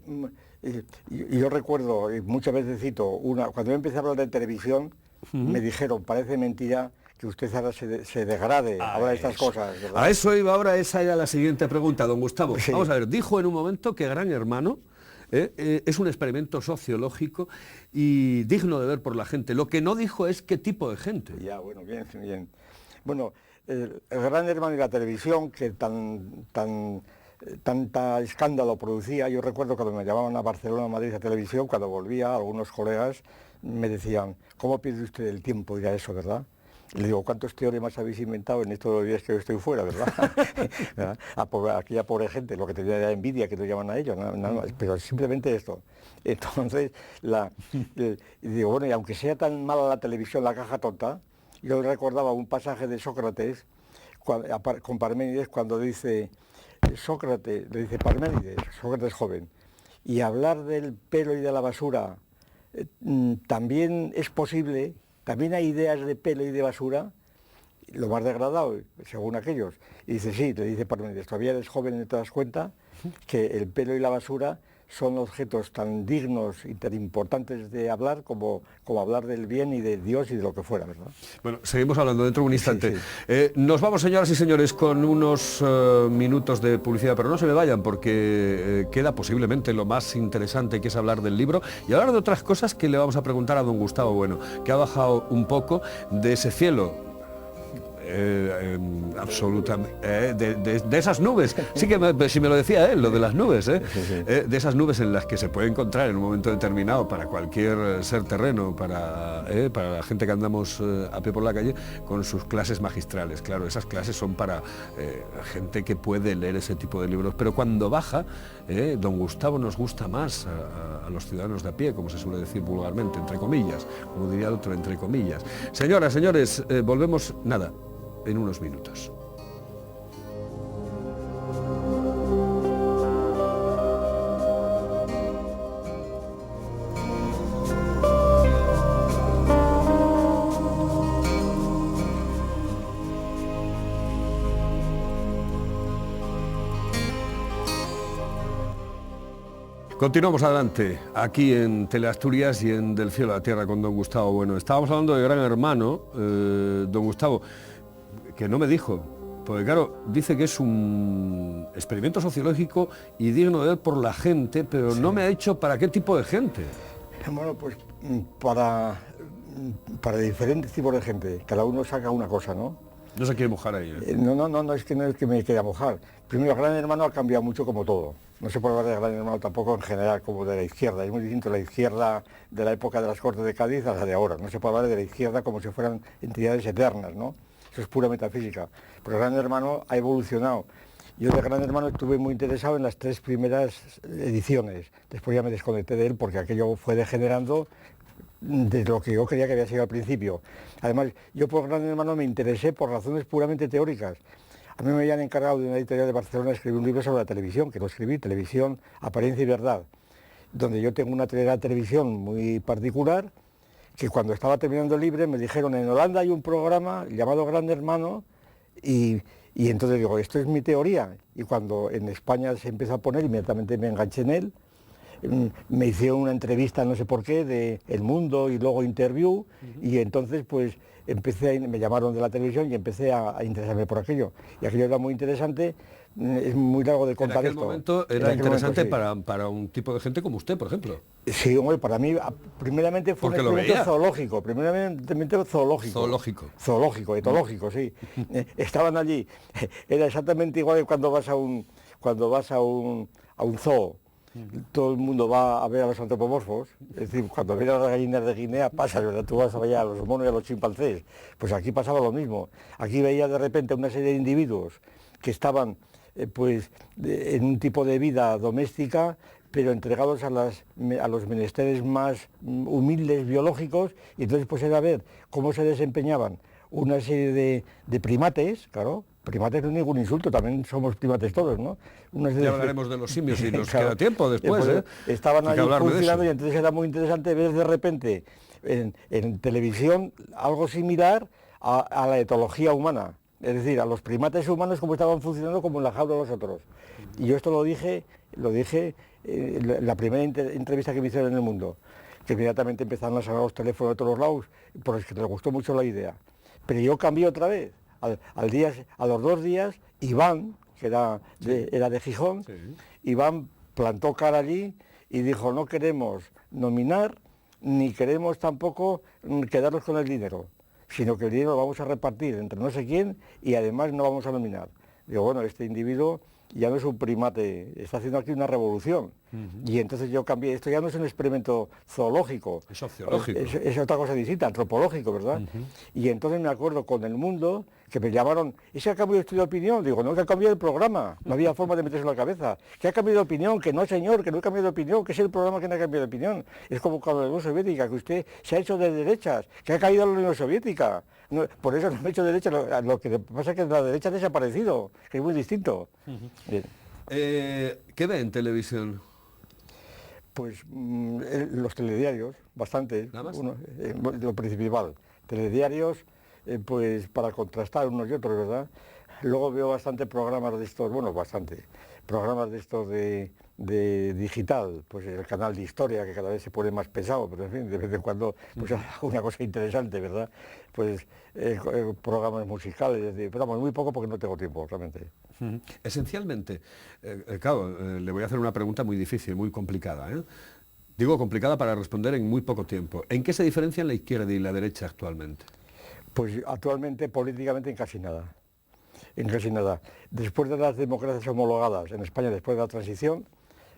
Speaker 2: Y yo recuerdo, y muchas veces cito, cuando yo empecé a hablar de televisión, me dijeron, parece mentira que usted ahora se degrade a hablar de estas cosas, ¿verdad?
Speaker 1: A eso iba ahora, esa era la siguiente pregunta, don Gustavo. Vamos a ver, dijo en un momento que Gran Hermano es un experimento sociológico y digno de ver por la gente. Lo que no dijo es qué tipo de gente.
Speaker 2: Ya, bueno, bien, bien. Bueno, el Gran Hermano y la televisión, que tanta escándalo producía. Yo recuerdo cuando me llamaban a Barcelona, Madrid a televisión, cuando volvía, algunos colegas me decían, ¿cómo pierde usted el tiempo ir a eso, verdad? Y le digo, ¿cuántos teoremas habéis inventado en estos días que yo estoy fuera, verdad? Aquella pobre gente, lo que tenía era envidia que lo llaman a ellos, nada más, pero simplemente esto. Entonces, digo, bueno, y aunque sea tan mala la televisión, la caja tonta, yo recordaba un pasaje de Sócrates con Parménides cuando dice, Sócrates, le dice Parménides, Sócrates joven, y hablar del pelo y de la basura también es posible, también hay ideas de pelo y de basura, lo más degradado, según aquellos. Y dice, sí, le dice Parménides, todavía eres joven y no te das cuenta que el pelo y la basura son objetos tan dignos y tan importantes de hablar como hablar del bien y de Dios y de lo que fuera, ¿verdad?
Speaker 1: Bueno, seguimos hablando dentro de un instante.
Speaker 2: Sí, sí.
Speaker 1: Nos vamos, señoras y señores, con unos minutos de publicidad, pero no se me vayan porque queda posiblemente lo más interesante, que es hablar del libro y hablar de otras cosas que le vamos a preguntar a don Gustavo Bueno, que ha bajado un poco de ese cielo. Absolutamente, de esas nubes, sí que si me lo decía él, lo de las nubes, de esas nubes en las que se puede encontrar en un momento determinado para cualquier ser terreno, para la gente que andamos a pie por la calle, con sus clases magistrales. Claro, esas clases son para gente que puede leer ese tipo de libros, pero cuando baja, don Gustavo nos gusta más a los ciudadanos de a pie, como se suele decir vulgarmente, entre comillas, como diría el otro, entre comillas. Señoras, señores, volvemos, nada, en unos minutos. Continuamos adelante, aquí en Teleasturias y en Del Cielo a la Tierra con don Gustavo Bueno. Estábamos hablando de Gran Hermano, don Gustavo, que no me dijo, porque claro, dice que es un experimento sociológico y digno de ver por la gente, pero no me ha dicho para qué tipo de gente.
Speaker 2: Bueno, pues para diferentes tipos de gente, cada uno saca una cosa, ¿no?
Speaker 1: No se quiere mojar ahí.
Speaker 2: No es que me quiera mojar. Primero, Gran Hermano ha cambiado mucho como todo. No se puede hablar de Gran Hermano tampoco en general como de la izquierda. Es muy distinto la izquierda de la época de las Cortes de Cádiz a la de ahora. No se puede hablar de la izquierda como si fueran entidades eternas, ¿no? Eso es pura metafísica. Pero Gran Hermano ha evolucionado. Yo de Gran Hermano estuve muy interesado en las 3 primeras ediciones. Después ya me desconecté de él porque aquello fue degenerando de lo que yo creía que había sido al principio. Además, yo por Gran Hermano me interesé por razones puramente teóricas. A mí me habían encargado de una editorial de Barcelona escribir un libro sobre la televisión, que lo escribí, Televisión, Apariencia y Verdad, donde yo tengo una televisión muy particular, que cuando estaba terminando el libro me dijeron, en Holanda hay un programa llamado Gran Hermano, y entonces digo, esto es mi teoría. Y cuando en España se empezó a poner, inmediatamente me enganché en él. Me hicieron una entrevista, no sé por qué, de El Mundo y luego Interview, y entonces pues me llamaron de la televisión y empecé a interesarme por aquello. Y aquello era muy interesante, es muy largo de contar esto.
Speaker 1: En aquel momento era interesante para un tipo de gente como usted, por ejemplo.
Speaker 2: Sí, hombre, para mí, primeramente fue un experimento zoológico, zoológico, etológico, sí. Estaban allí, era exactamente igual que cuando vas a un zoo. Todo el mundo va a ver a los antropomorfos, es decir, cuando ven a las gallinas de Guinea pasa, ¿verdad? Tú vas a ver a los monos y a los chimpancés. Pues aquí pasaba lo mismo. Aquí veía de repente una serie de individuos que estaban en un tipo de vida doméstica, pero entregados a los menesteres más humildes biológicos, y entonces pues era ver cómo se desempeñaban una serie de primates, claro. Primates no es ningún insulto, también somos primates todos, ¿no?
Speaker 1: Ya hablaremos de los simios y nos queda tiempo después, ¿eh?
Speaker 2: Estaban ahí funcionando y entonces era muy interesante ver de repente en televisión algo similar a la etología humana, es decir, a los primates humanos como estaban funcionando como en la jaula de los otros. Y yo esto lo dije en la primera entrevista que me hicieron en El Mundo, que inmediatamente empezaron a sonar los teléfonos de todos los lados, porque les gustó mucho la idea. Pero yo cambié otra vez. A los 2 días, Iván, que era de Gijón, sí. Iván plantó cara allí y dijo, no queremos nominar ni queremos tampoco quedarnos con el dinero, sino que el dinero lo vamos a repartir entre no sé quién y además no vamos a nominar. Digo, bueno, este individuo ya no es un primate, está haciendo aquí una revolución. Y entonces yo cambié, esto ya no es un experimento zoológico,
Speaker 1: es sociológico.
Speaker 2: Es otra cosa distinta, antropológico, ¿verdad? Y entonces me acuerdo con El Mundo, que me llamaron, ¿ese ha cambiado usted de opinión? Digo, no, que ha cambiado el programa, no había forma de meterse en la cabeza. ¿Que ha cambiado de opinión? Que no, señor, que no he cambiado de opinión, que es el programa que no ha cambiado de opinión. Es como con la Unión Soviética, que usted se ha hecho de derechas, que ha caído la Unión Soviética. No, por eso no me he hecho de derecha, lo que pasa es que la derecha ha desaparecido, que es muy distinto.
Speaker 1: ¿Qué ve en televisión?
Speaker 2: Pues los telediarios, bastante.
Speaker 1: ¿Nada más?
Speaker 2: Lo principal. Telediarios, pues para contrastar unos y otros, ¿verdad? Luego veo bastante programas de estos, bueno, bastante, programas de estos de digital, pues el canal de historia, que cada vez se pone más pesado, pero en fin, de vez en cuando, pues una cosa interesante, ¿verdad? Pues programas musicales, pero vamos, muy poco porque no tengo tiempo, realmente.
Speaker 1: Esencialmente, claro, le voy a hacer una pregunta muy difícil, muy complicada, ¿eh? Digo complicada para responder en muy poco tiempo. ¿En qué se diferencian la izquierda y la derecha actualmente?
Speaker 2: Pues actualmente, políticamente, en casi nada. En casi nada. Después de las democracias homologadas en España, después de la transición,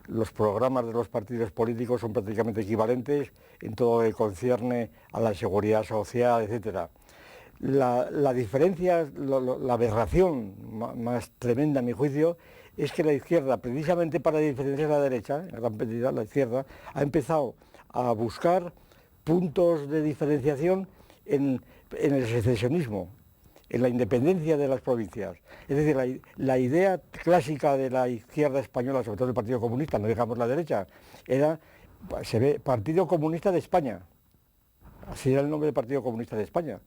Speaker 2: los programas de los partidos políticos son prácticamente equivalentes en todo lo que concierne a la seguridad social, etcétera. La diferencia, la aberración más tremenda, a mi juicio, es que la izquierda, precisamente para diferenciar a la derecha, en gran medida la izquierda, ha empezado a buscar puntos de diferenciación en el secesionismo, en la independencia de las provincias. Es decir, la idea clásica de la izquierda española, sobre todo el Partido Comunista, no digamos la derecha, era, se ve, Partido Comunista de España. Así era el nombre del Partido Comunista de España.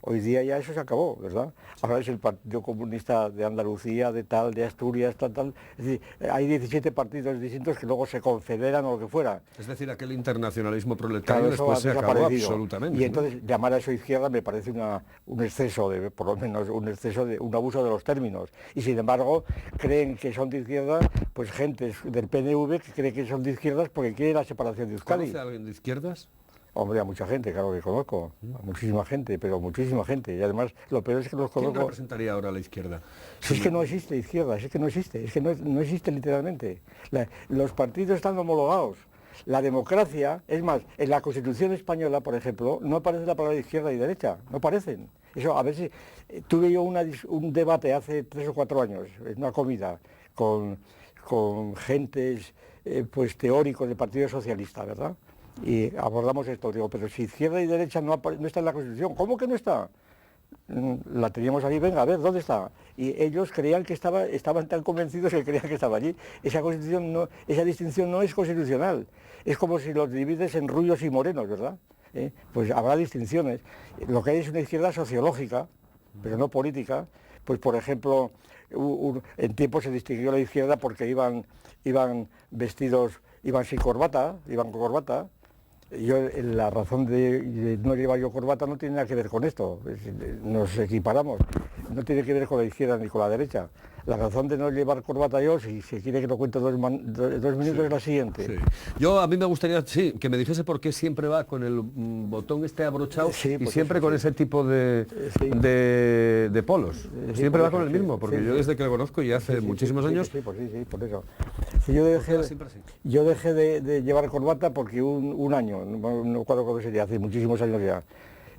Speaker 2: Hoy día ya eso se acabó, ¿verdad? Ahora es el Partido Comunista de Andalucía, de tal, de Asturias, tal. Es decir, hay 17 partidos distintos que luego se confederan o lo que fuera.
Speaker 1: Es decir, aquel internacionalismo proletario
Speaker 2: Claro,
Speaker 1: después se acabó absolutamente.
Speaker 2: Y entonces llamar a eso izquierda me parece un exceso, por lo menos un abuso de los términos. Y sin embargo, creen que son de izquierda, pues gente del PNV que cree que son de izquierdas porque quiere la separación de Euskadi.
Speaker 1: ¿Conoce a alguien de izquierdas?
Speaker 2: Hombre, a mucha gente, claro que conozco, a muchísima gente, pero muchísima gente. Y además, lo peor es que los conozco...
Speaker 1: ¿Quién representaría ahora a la izquierda?
Speaker 2: Si es que no existe izquierda, es que no existe literalmente. Los partidos están homologados. La democracia, es más, en la Constitución española, por ejemplo, no aparece la palabra izquierda y derecha, no aparecen. Eso, a ver si... Tuve yo un debate hace 3 o 4 años, en una comida, con gentes, pues teóricos del Partido Socialista, ¿verdad? Y abordamos esto, digo, pero si izquierda y derecha no está en la Constitución, ¿cómo que no está? La teníamos allí, venga, a ver, ¿dónde está? Y ellos creían que estaban tan convencidos que creían que estaba allí. Esa distinción no es constitucional. Es como si los divides en rubios y morenos, ¿verdad? Pues habrá distinciones. Lo que hay es una izquierda sociológica, pero no política. Pues, por ejemplo, en tiempo se distinguió la izquierda porque iban vestidos, iban sin corbata, iban con corbata. La razón de no llevar yo corbata no tiene nada que ver con esto, nos equiparamos, no tiene que ver con la izquierda ni con la derecha. La razón de no llevar corbata yo, si se quiere que lo cuente 2 minutos, sí, es la siguiente.
Speaker 1: Sí. A mí me gustaría, que me dijese por qué siempre va con el botón abrochado, sí, y siempre eso, con ese tipo de polos. Siempre va con el mismo, porque yo desde que lo conozco y hace muchísimos años...
Speaker 2: Sí, por eso. Si yo dejé de llevar corbata porque un año, no recuerdo cómo sería, hace muchísimos años ya,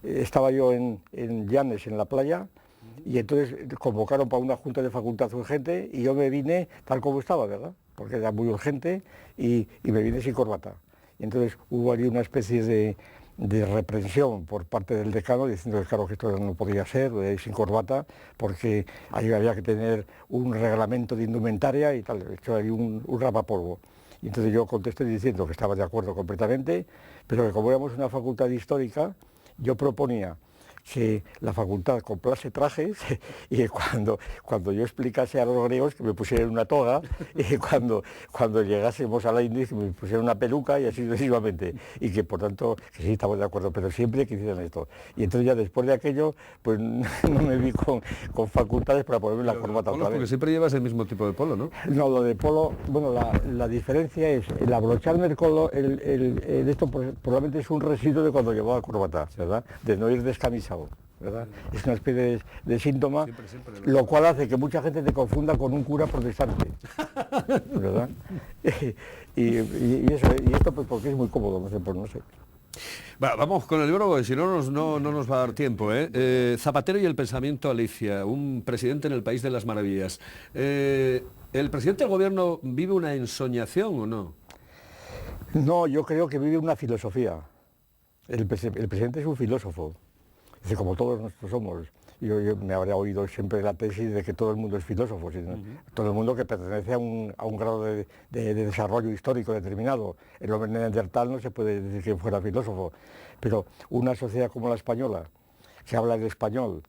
Speaker 2: estaba yo en Llanes, en la playa, y entonces convocaron para una junta de facultad urgente y yo me vine tal como estaba, ¿verdad? Porque era muy urgente y me vine sin corbata. Y entonces hubo allí una especie de reprensión por parte del decano diciendo que claro que esto no podía ser sin corbata porque ahí había que tener un reglamento de indumentaria y tal, hecho ahí un rapapolvo. Y entonces yo contesté diciendo que estaba de acuerdo completamente, pero que como éramos una facultad histórica, yo proponía que la facultad comprase trajes y que cuando yo explicase a los griegos que me pusieran una toga y cuando llegásemos a la India que me pusieran una peluca y así sucesivamente. Y que por tanto, que sí estamos de acuerdo, pero siempre que hicieran esto. Y entonces ya después de aquello, pues no me vi con facultades para ponerme la corbata otra vez.
Speaker 1: Porque siempre llevas el mismo tipo de polo, ¿no?
Speaker 2: No, lo de polo, bueno, la diferencia es el abrocharme el colo, esto probablemente es un residuo de cuando llevaba corbata, ¿verdad? De no ir descamisado, ¿verdad? Es una especie de síntoma, siempre, lo cual hace que mucha gente te confunda con un cura protestante, ¿verdad? y esto pues porque es muy cómodo, no sé, pues no sé.
Speaker 1: Vamos con el libro, porque si no nos va a dar tiempo. Zapatero y el pensamiento Alicia, un presidente en el país de las maravillas. ¿El presidente del gobierno vive una ensoñación o no?
Speaker 2: No, yo creo que vive una filosofía. El presidente es un filósofo, es decir, como todos nosotros somos. Yo me habría oído siempre la tesis de que todo el mundo es filósofo, todo el mundo que pertenece a un grado de desarrollo histórico determinado. El hombre neandertal no se puede decir que fuera filósofo, pero una sociedad como la española, que habla el español,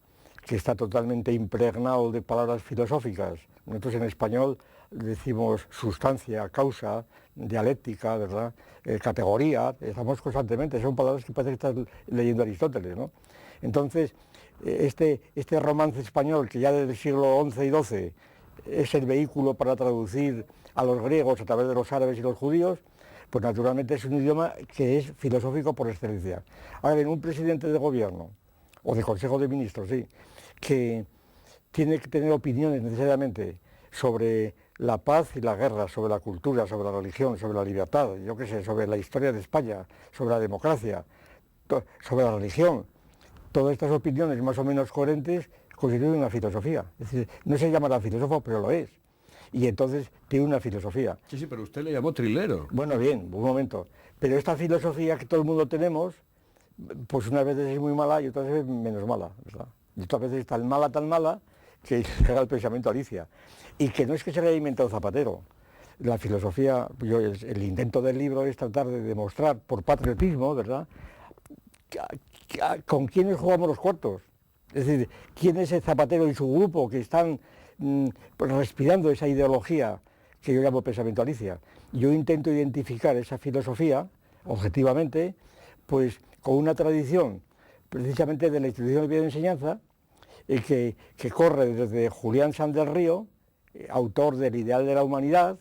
Speaker 2: que está totalmente impregnado de palabras filosóficas. Nosotros en español decimos sustancia, causa, dialéctica, ¿verdad? Categoría, estamos constantemente, son palabras que parece que estás leyendo Aristóteles, ¿no? Entonces, este romance español, que ya desde el siglo XI y XII es el vehículo para traducir a los griegos a través de los árabes y los judíos, pues naturalmente es un idioma que es filosófico por excelencia. Ahora bien, un presidente de gobierno, o de Consejo de Ministros, sí, que tiene que tener opiniones necesariamente sobre la paz y la guerra, sobre la cultura, sobre la religión, sobre la libertad, yo qué sé, sobre la historia de España, sobre la democracia, sobre la religión. Todas estas opiniones más o menos coherentes constituyen una filosofía. Es decir, no se llamará filósofo, pero lo es. Y entonces tiene una filosofía.
Speaker 1: Sí, pero usted le llamó trilero.
Speaker 2: Bueno, bien, un momento. Pero esta filosofía que todo el mundo tenemos, pues unas veces es muy mala y otras veces menos mala, ¿verdad? Y otras veces es tan mala, que llega el pensamiento Alicia. Y que no es que se le haya inventado Zapatero. La filosofía, el intento del libro es tratar de demostrar por patriotismo, ¿verdad?, con quiénes jugamos los cuartos. Es decir, quién es el Zapatero y su grupo que están respirando esa ideología que yo llamo pensamiento Alicia. Yo intento identificar esa filosofía, objetivamente, pues con una tradición precisamente de la institución de vida de enseñanza, que corre desde Julián Sanz del Río, autor del Ideal de la Humanidad,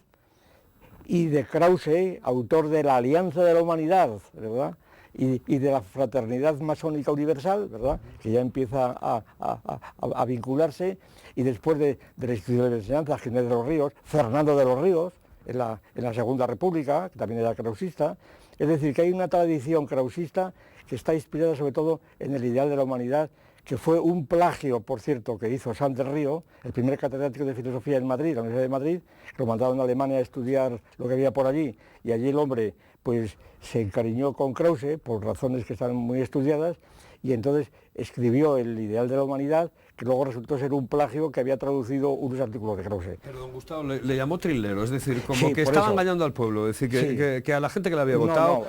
Speaker 2: y de Krause, autor de la Alianza de la Humanidad, ¿verdad?, y de la Fraternidad Masónica Universal, ¿verdad?, que ya empieza a vincularse, y después de la institución de enseñanza, Ginés de los Ríos, Fernando de los Ríos, en la Segunda República, que también era krausista. Es decir, que hay una tradición krausista que está inspirada sobre todo en el Ideal de la Humanidad, que fue un plagio, por cierto, que hizo Sanz del Río, el primer catedrático de filosofía en Madrid, la Universidad de Madrid. Lo mandaron a Alemania a estudiar lo que había por allí, y allí el hombre pues se encariñó con Krause, por razones que están muy estudiadas, y entonces escribió el Ideal de la Humanidad, que luego resultó ser un plagio que había traducido unos artículos de Krause.
Speaker 1: Pero don Gustavo le llamó trilero, es decir, como sí, que estaba engañando al pueblo, es decir, que a la gente que le había votado,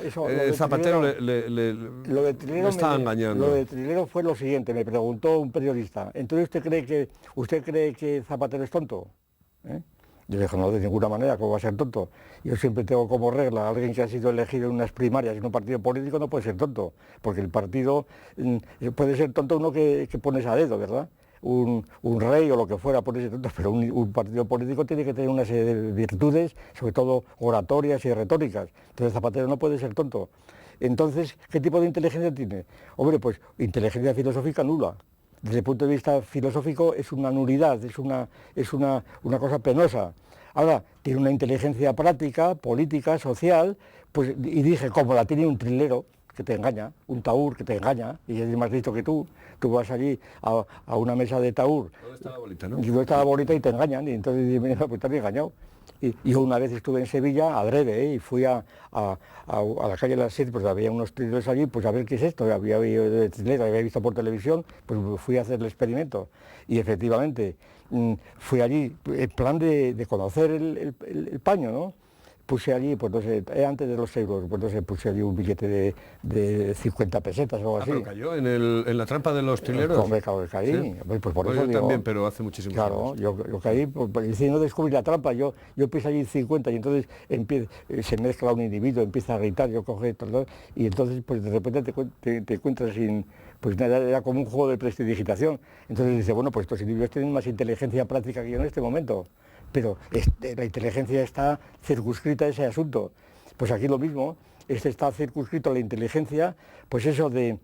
Speaker 1: Zapatero lo estaba engañando.
Speaker 2: Lo de trilero fue lo siguiente, me preguntó un periodista, ¿entonces usted cree que Zapatero es tonto? Yo dije, no, de ninguna manera, ¿cómo va a ser tonto? Yo siempre tengo como regla, alguien que ha sido elegido en unas primarias en un partido político no puede ser tonto, porque el partido puede ser tonto uno que pones a dedo, ¿verdad? Un rey o lo que fuera puede ser tonto, pero un partido político tiene que tener una serie de virtudes, sobre todo oratorias y retóricas. Entonces Zapatero no puede ser tonto. Entonces, ¿qué tipo de inteligencia tiene? Hombre, pues inteligencia filosófica nula. Desde el punto de vista filosófico es una nulidad, es una cosa penosa. Ahora, tiene una inteligencia práctica, política, social, pues, y dije, como la tiene un trilero que te engaña, un taur que te engaña, y es más listo que tú vas allí a una mesa de taur.
Speaker 1: Todo estaba bonita, ¿no?
Speaker 2: Y todo estaba bonita y te engañan, y entonces dices, pues estás engañado. Y yo una vez estuve en Sevilla, adrede, y fui a la calle de las 7, pues había unos trileros allí, pues a ver qué es esto, había visto por televisión, pues fui a hacer el experimento. Y efectivamente, fui allí en plan de conocer el paño, ¿no? puse allí, pues no sé, antes de los euros, pues no sé, puse allí un billete de 50 pesetas o algo así.
Speaker 1: ¿Pero cayó en la trampa de los trileros?
Speaker 2: Claro que caí.
Speaker 1: ¿Sí?
Speaker 2: Pues por eso
Speaker 1: yo
Speaker 2: digo,
Speaker 1: también, pero hace muchísimos años.
Speaker 2: Claro, yo caí, pues, no descubrí la trampa, yo puse allí 50 y entonces se mezcla un individuo, empieza a gritar, yo cogí, y entonces pues de repente te encuentras sin... Pues nada, era como un juego de prestidigitación. Entonces dice, bueno, pues estos individuos tienen más inteligencia práctica que yo en este momento, pero la inteligencia está circunscrita a ese asunto. Pues aquí lo mismo, está circunscrito a la inteligencia, pues eso de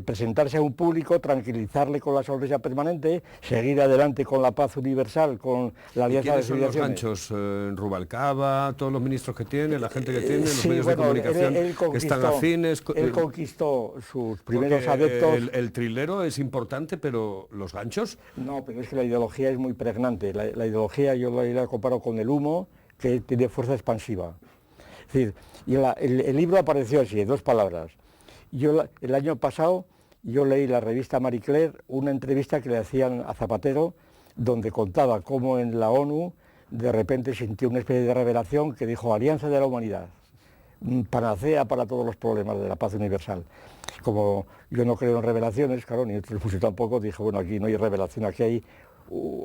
Speaker 2: presentarse a un público, tranquilizarle con la sonrisa permanente, seguir adelante con la paz universal, con la alianza de civilizaciones.
Speaker 1: ¿Quiénes son los ganchos? Rubalcaba, todos los ministros que tiene, la gente que tiene, los medios de comunicación que están afines.
Speaker 2: Él conquistó sus primeros adeptos.
Speaker 1: El trilero es importante, pero ¿los ganchos?
Speaker 2: No, pero es que la ideología es muy pregnante. La ideología yo la comparo con el humo, que tiene fuerza expansiva. Es decir, y el libro apareció así, en 2 palabras. El año pasado yo leí la revista Marie Claire, una entrevista que le hacían a Zapatero, donde contaba cómo en la ONU de repente sintió una especie de revelación que dijo Alianza de la Humanidad, panacea para todos los problemas de la paz universal. Como yo no creo en revelaciones, claro, ni Trifusio tampoco, dije, bueno, aquí no hay revelación, aquí hay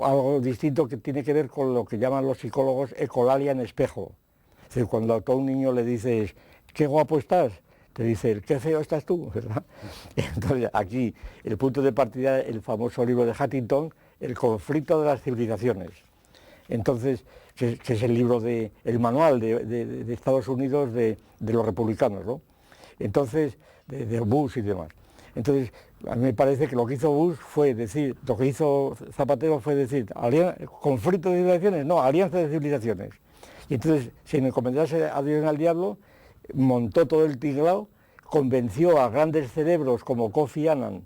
Speaker 2: algo distinto que tiene que ver con lo que llaman los psicólogos ecolalia en espejo. Es decir, cuando a todo un niño le dices, qué guapo estás, te dice, qué feo estás tú, ¿verdad? Entonces, aquí, el punto de partida, el famoso libro de Huntington, El conflicto de las civilizaciones. Entonces, que es el libro el manual de Estados Unidos de los republicanos, ¿no? Entonces, de Bush y demás. Entonces, a mí me parece que lo que hizo Bush fue decir, lo que hizo Zapatero fue decir, conflicto de civilizaciones, no, alianza de civilizaciones. Y entonces, sin encomendarse a Dios y al diablo, montó todo el tinglao, convenció a grandes cerebros como Kofi Annan,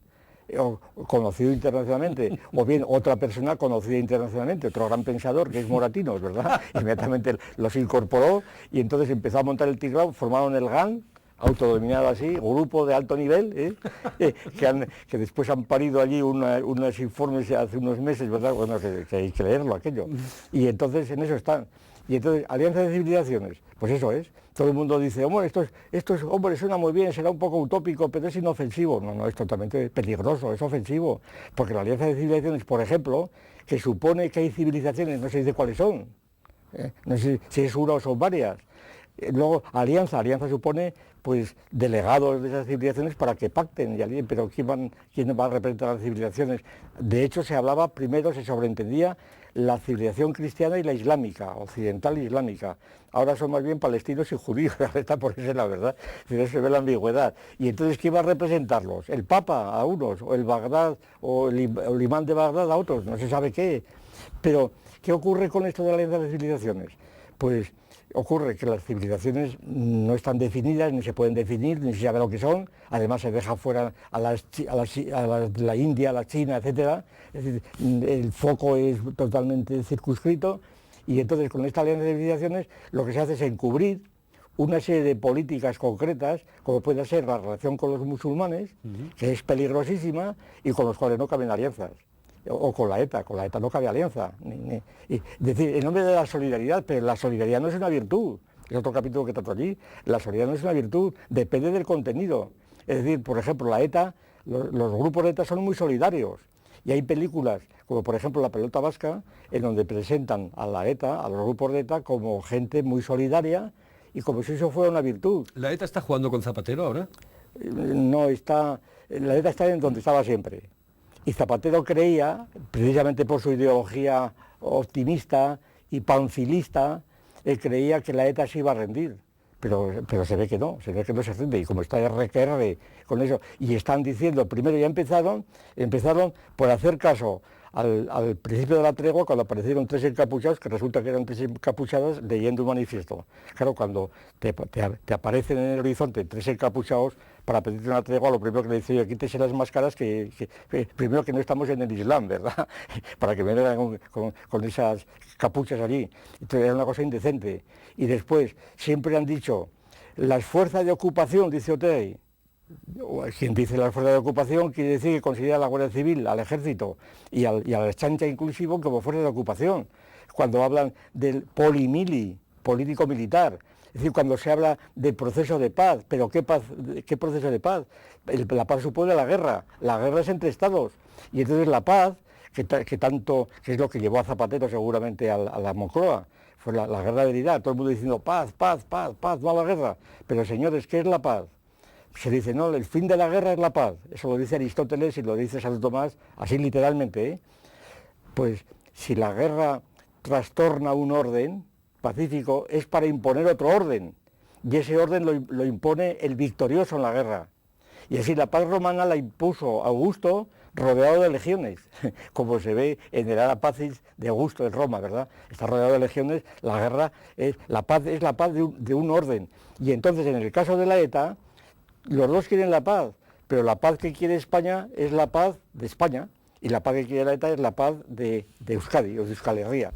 Speaker 2: conocido internacionalmente, o bien otra persona conocida internacionalmente, otro gran pensador que es Moratinos, ¿verdad? Inmediatamente los incorporó y entonces empezó a montar el tinglao, formaron el GAN, autodenominado así, grupo de alto nivel, que después han parido allí unos informes hace unos meses, ¿verdad? Bueno, que hay que leerlo aquello. Y entonces en eso están. Y entonces, alianza de civilizaciones, pues eso es. Todo el mundo dice, hombre, hombre, suena muy bien, será un poco utópico, pero es inofensivo. No, es totalmente peligroso, es ofensivo. Porque la alianza de civilizaciones, por ejemplo, que supone que hay civilizaciones, no se dice cuáles son. No sé si es una o son varias. Luego, alianza supone, pues, delegados de esas civilizaciones para que pacten, pero ¿quién va a representar a las civilizaciones? De hecho, se sobreentendía la civilización cristiana y la islámica, occidental e islámica. Ahora son más bien palestinos y judíos, está por eso la verdad, pero se ve la ambigüedad. Y entonces, ¿quién va a representarlos? ¿El Papa a unos, o el Bagdad, o el imán de Bagdad a otros? No se sabe qué. Pero, ¿qué ocurre con esto de la alianza de civilizaciones? Pues ocurre que las civilizaciones no están definidas, ni se pueden definir, ni se sabe lo que son, además se deja fuera a la India, a la China, etcétera. Es decir, el foco es totalmente circunscrito y entonces con esta alianza de civilizaciones lo que se hace es encubrir una serie de políticas concretas, como puede ser la relación con los musulmanes, que es peligrosísima y con los cuales no caben alianzas. O con la ETA no cabe alianza. Es decir, en nombre de la solidaridad, pero la solidaridad no es una virtud, es otro capítulo que trato allí, la solidaridad no es una virtud, depende del contenido. Es decir, por ejemplo, la ETA, los grupos de ETA son muy solidarios, y hay películas, como por ejemplo La pelota vasca, en donde presentan a la ETA, a los grupos de ETA, como gente muy solidaria, y como si eso fuera una virtud.
Speaker 1: ¿La ETA está jugando con Zapatero ahora?
Speaker 2: No, la ETA está en donde estaba siempre. Y Zapatero creía, precisamente por su ideología optimista y panfilista, creía que la ETA se iba a rendir. Pero se ve que no se rinde. Y como está RQR con eso, y están diciendo, primero ya empezaron por hacer caso al principio de la tregua, cuando aparecieron 3 encapuchados, que resulta que eran 3 encapuchados leyendo un manifiesto. Claro, cuando te aparecen en el horizonte 3 encapuchados para pedirte una tregua, lo primero que le dice, oye, quítese las máscaras, primero que no estamos en el Islam, ¿verdad? Para que vengan con esas capuchas allí. Entonces era una cosa indecente. Y después, siempre han dicho, las fuerzas de ocupación, dice Otegi. Quien dice las fuerzas de ocupación quiere decir que considera a la Guardia Civil, al Ejército y a la Chancha inclusivo como fuerzas de ocupación. Cuando hablan del polimili político-militar. Es decir, cuando se habla de proceso de paz, ¿pero qué paz, qué proceso de paz? La paz supone la guerra es entre estados, y entonces la paz, que es lo que llevó a Zapatero seguramente a la Moncloa, fue la guerra de Irak, todo el mundo diciendo paz, paz, paz, paz, no a la guerra. Pero señores, ¿qué es la paz? Se dice, no, el fin de la guerra es la paz. Eso lo dice Aristóteles y lo dice Santo Tomás, así literalmente, ¿eh? Pues si la guerra trastorna un orden pacífico, es para imponer otro orden, y ese orden lo impone el victorioso en la guerra. Y así la paz romana la impuso Augusto rodeado de legiones, como se ve en el Ara Pacis de Augusto en Roma, ¿verdad? Está rodeado de legiones, la guerra es la paz de un orden. Y entonces en el caso de la ETA, los dos quieren la paz, pero la paz que quiere España es la paz de España, y la paz que quiere la ETA es la paz de Euskadi o de Euskal Herria.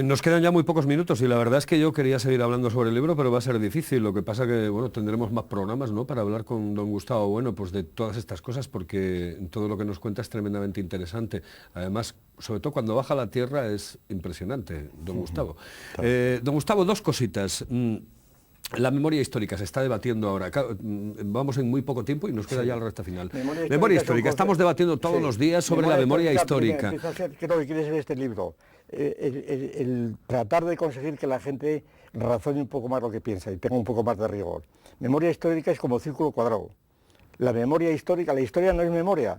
Speaker 1: Nos quedan ya muy pocos minutos y la verdad es que yo quería seguir hablando sobre el libro, pero va a ser difícil. Lo que pasa que, bueno, tendremos más programas, ¿no?, para hablar con don Gustavo Bueno, pues de todas estas cosas, porque todo lo que nos cuenta es tremendamente interesante. Además, sobre todo cuando baja a la tierra es impresionante, don Gustavo. Don Gustavo, dos cositas. La memoria histórica se está debatiendo ahora. Vamos en muy poco tiempo y nos queda ya la recta final. Memoria histórica. Estamos debatiendo todos los días sobre la memoria histórica.
Speaker 2: ¿Qué es lo que quiere ser este libro? El tratar de conseguir que la gente razone un poco más lo que piensa y tenga un poco más de rigor. Memoria histórica es como círculo cuadrado. La memoria histórica, la historia no es memoria.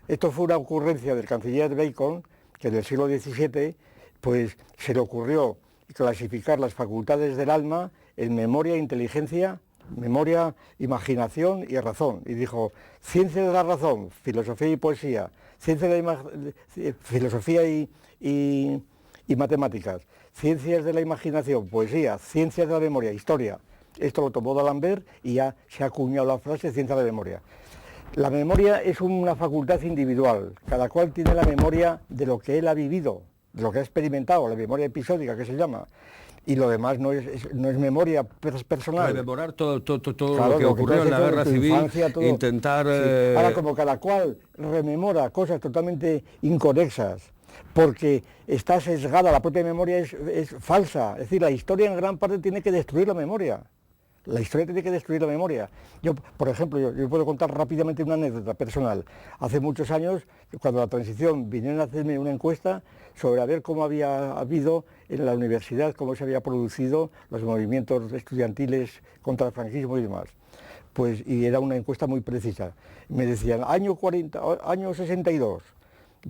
Speaker 2: Esto fue una ocurrencia del canciller Bacon, que en el siglo XVII pues, se le ocurrió clasificar las facultades del alma en memoria, inteligencia, memoria, imaginación y razón. Y dijo, ciencia de la razón, filosofía y poesía, ciencia de filosofía y matemáticas, ciencias de la imaginación, poesía, ciencias de la memoria, historia. Esto lo tomó D'Alembert y ya se ha acuñado la frase ciencia de la memoria. La memoria es una facultad individual, cada cual tiene la memoria de lo que él ha vivido, de lo que ha experimentado, la memoria episódica que se llama, y lo demás no es memoria personal.
Speaker 1: Rememorar todo claro, lo que ocurrió en la guerra civil, infancia, intentar...
Speaker 2: Sí. Ahora, como cada cual rememora cosas totalmente inconexas, porque está sesgada, la propia memoria es falsa, es decir, la historia en gran parte tiene que destruir la memoria. La historia tiene que destruir la memoria. Yo, por ejemplo, yo puedo contar rápidamente una anécdota personal. Hace muchos años, cuando la transición, vinieron a hacerme una encuesta sobre a ver cómo había habido en la universidad, cómo se había producido los movimientos estudiantiles contra el franquismo y demás. Pues, y era una encuesta muy precisa. Me decían, año 62.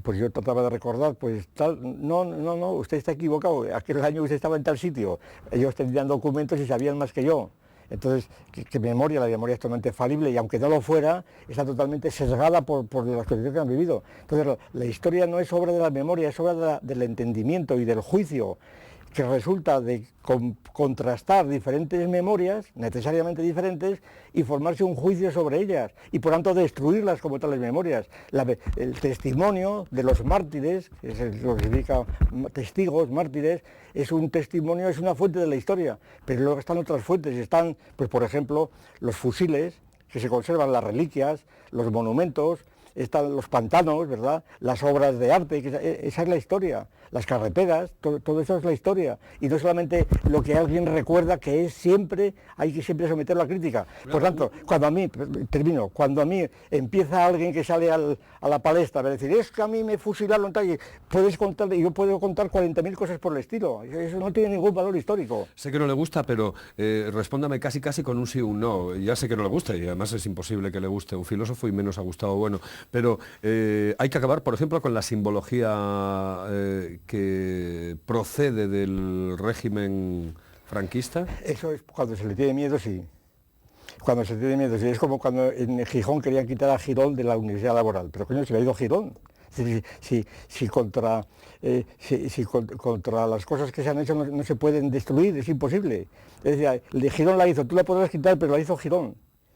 Speaker 2: Pues yo trataba de recordar, pues tal, no, usted está equivocado, aquel año usted estaba en tal sitio. Ellos tenían documentos y sabían más que yo. Entonces, la memoria es totalmente falible y aunque no lo fuera, está totalmente sesgada por las condiciones que han vivido. Entonces, la historia no es obra de la memoria, es obra del entendimiento y del juicio, que resulta de contrastar diferentes memorias, necesariamente diferentes, y formarse un juicio sobre ellas, y por tanto destruirlas como tales memorias. El testimonio de los mártires, que es lo que significa testigos, mártires, es un testimonio, es una fuente de la historia, pero luego están otras fuentes, están, pues por ejemplo, los fusiles, que se conservan, las reliquias, los monumentos, están los pantanos, ¿verdad?, las obras de arte, esa es la historia, las carreteras, todo eso es la historia, y no solamente lo que alguien recuerda, que es siempre, hay que siempre someterlo a crítica. Por tanto, cuando a mí empieza alguien que sale a la palestra, va a decir, es que a mí me fusilaron, tal, y puedes contar, y yo puedo contar 40.000 cosas por el estilo, eso no tiene ningún valor histórico.
Speaker 1: Sé que no le gusta, pero respóndame casi con un sí o un no. Ya sé que no le gusta, y además es imposible que le guste un filósofo, y menos a Gustavo Bueno. Pero hay que acabar, por ejemplo, con la simbología que procede del régimen franquista.
Speaker 2: Eso es cuando se le tiene miedo, sí. Cuando se tiene miedo, sí. Es como cuando en Gijón querían quitar a Girón de la Universidad Laboral. Pero coño, se le ha ido Girón. Si contra las cosas que se han hecho no se pueden destruir, es imposible. Es decir, el de Girón la hizo, tú la podrás quitar, pero la hizo Girón.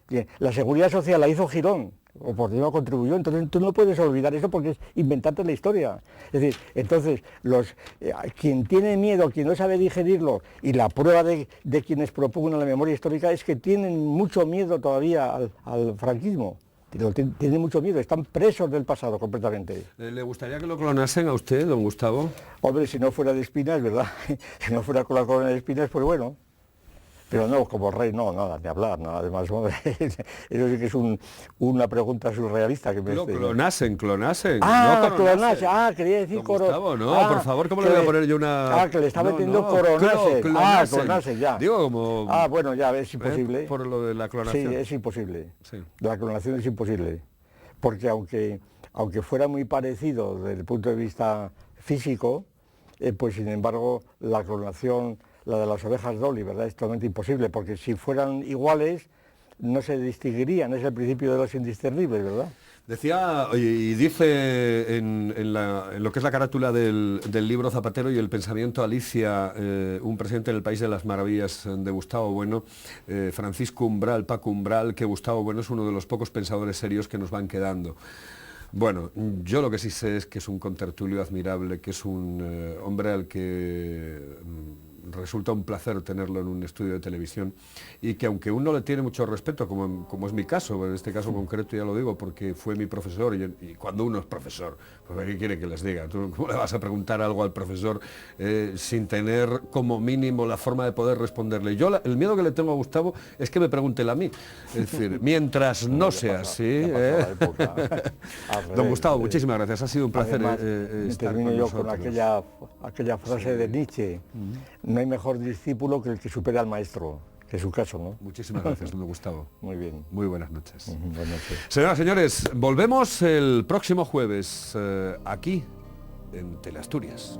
Speaker 2: Bien, la seguridad social la hizo Girón, o por Dios contribuyó, entonces tú no puedes olvidar eso porque es inventarte la historia. Es decir, entonces, quien tiene miedo, quien no sabe digerirlo, y la prueba de quienes propugnan la memoria histórica es que tienen mucho miedo todavía al franquismo. Tienen mucho miedo, están presos del pasado completamente.
Speaker 1: ¿Le gustaría que lo clonasen a usted, don Gustavo?
Speaker 2: Hombre, si no fuera de espinas, ¿verdad? Si no fuera con la corona de espinas, pues bueno. Pero no, como rey no, nada, ni hablar, nada. Además, hombre, eso sí que es una pregunta surrealista que me
Speaker 1: clonasen.
Speaker 2: Ah, no clonasen. Ah, quería decir
Speaker 1: Gustavo, no, por favor, ¿cómo le voy a poner yo una...?
Speaker 2: Ah, que le está metiendo coronasen. Clonasen, ya.
Speaker 1: Digo, como...
Speaker 2: Ah, bueno, ya, es imposible.
Speaker 1: Por lo de la clonación.
Speaker 2: Sí, es imposible.
Speaker 1: Sí.
Speaker 2: La clonación es imposible. Porque aunque fuera muy parecido desde el punto de vista físico, pues sin embargo, la clonación... La de las ovejas Dolly, ¿verdad? Es totalmente imposible, porque si fueran iguales no se distinguirían, es el principio de los indiscernibles, ¿verdad?
Speaker 1: Decía, y dice en lo que es la carátula del libro Zapatero y el pensamiento Alicia, un presidente en el País de las Maravillas de Gustavo Bueno, Francisco Umbral, Paco Umbral, que Gustavo Bueno es uno de los pocos pensadores serios que nos van quedando. Bueno, yo lo que sí sé es que es un contertulio admirable, que es un hombre al que... resulta un placer tenerlo en un estudio de televisión y que aunque uno le tiene mucho respeto, como es mi caso, en este caso concreto ya lo digo porque fue mi profesor y cuando uno es profesor, pues ¿qué quiere que les diga? ¿Tú cómo le vas a preguntar algo al profesor sin tener como mínimo la forma de poder responderle? Yo el miedo que le tengo a Gustavo es que me pregunte él a mí, es decir, mientras no sea así... Don Gustavo, muchísimas gracias, ha sido un placer estar
Speaker 2: termino
Speaker 1: con
Speaker 2: yo
Speaker 1: nosotros.
Speaker 2: Con aquella frase de Nietzsche. No hay mejor discípulo que el que supera al maestro, que es su caso, ¿no?
Speaker 1: Muchísimas gracias, don Gustavo.
Speaker 2: Muy bien.
Speaker 1: Muy buenas noches.
Speaker 2: Buenas noches.
Speaker 1: Señoras y señores, volvemos el próximo jueves aquí en Teleasturias.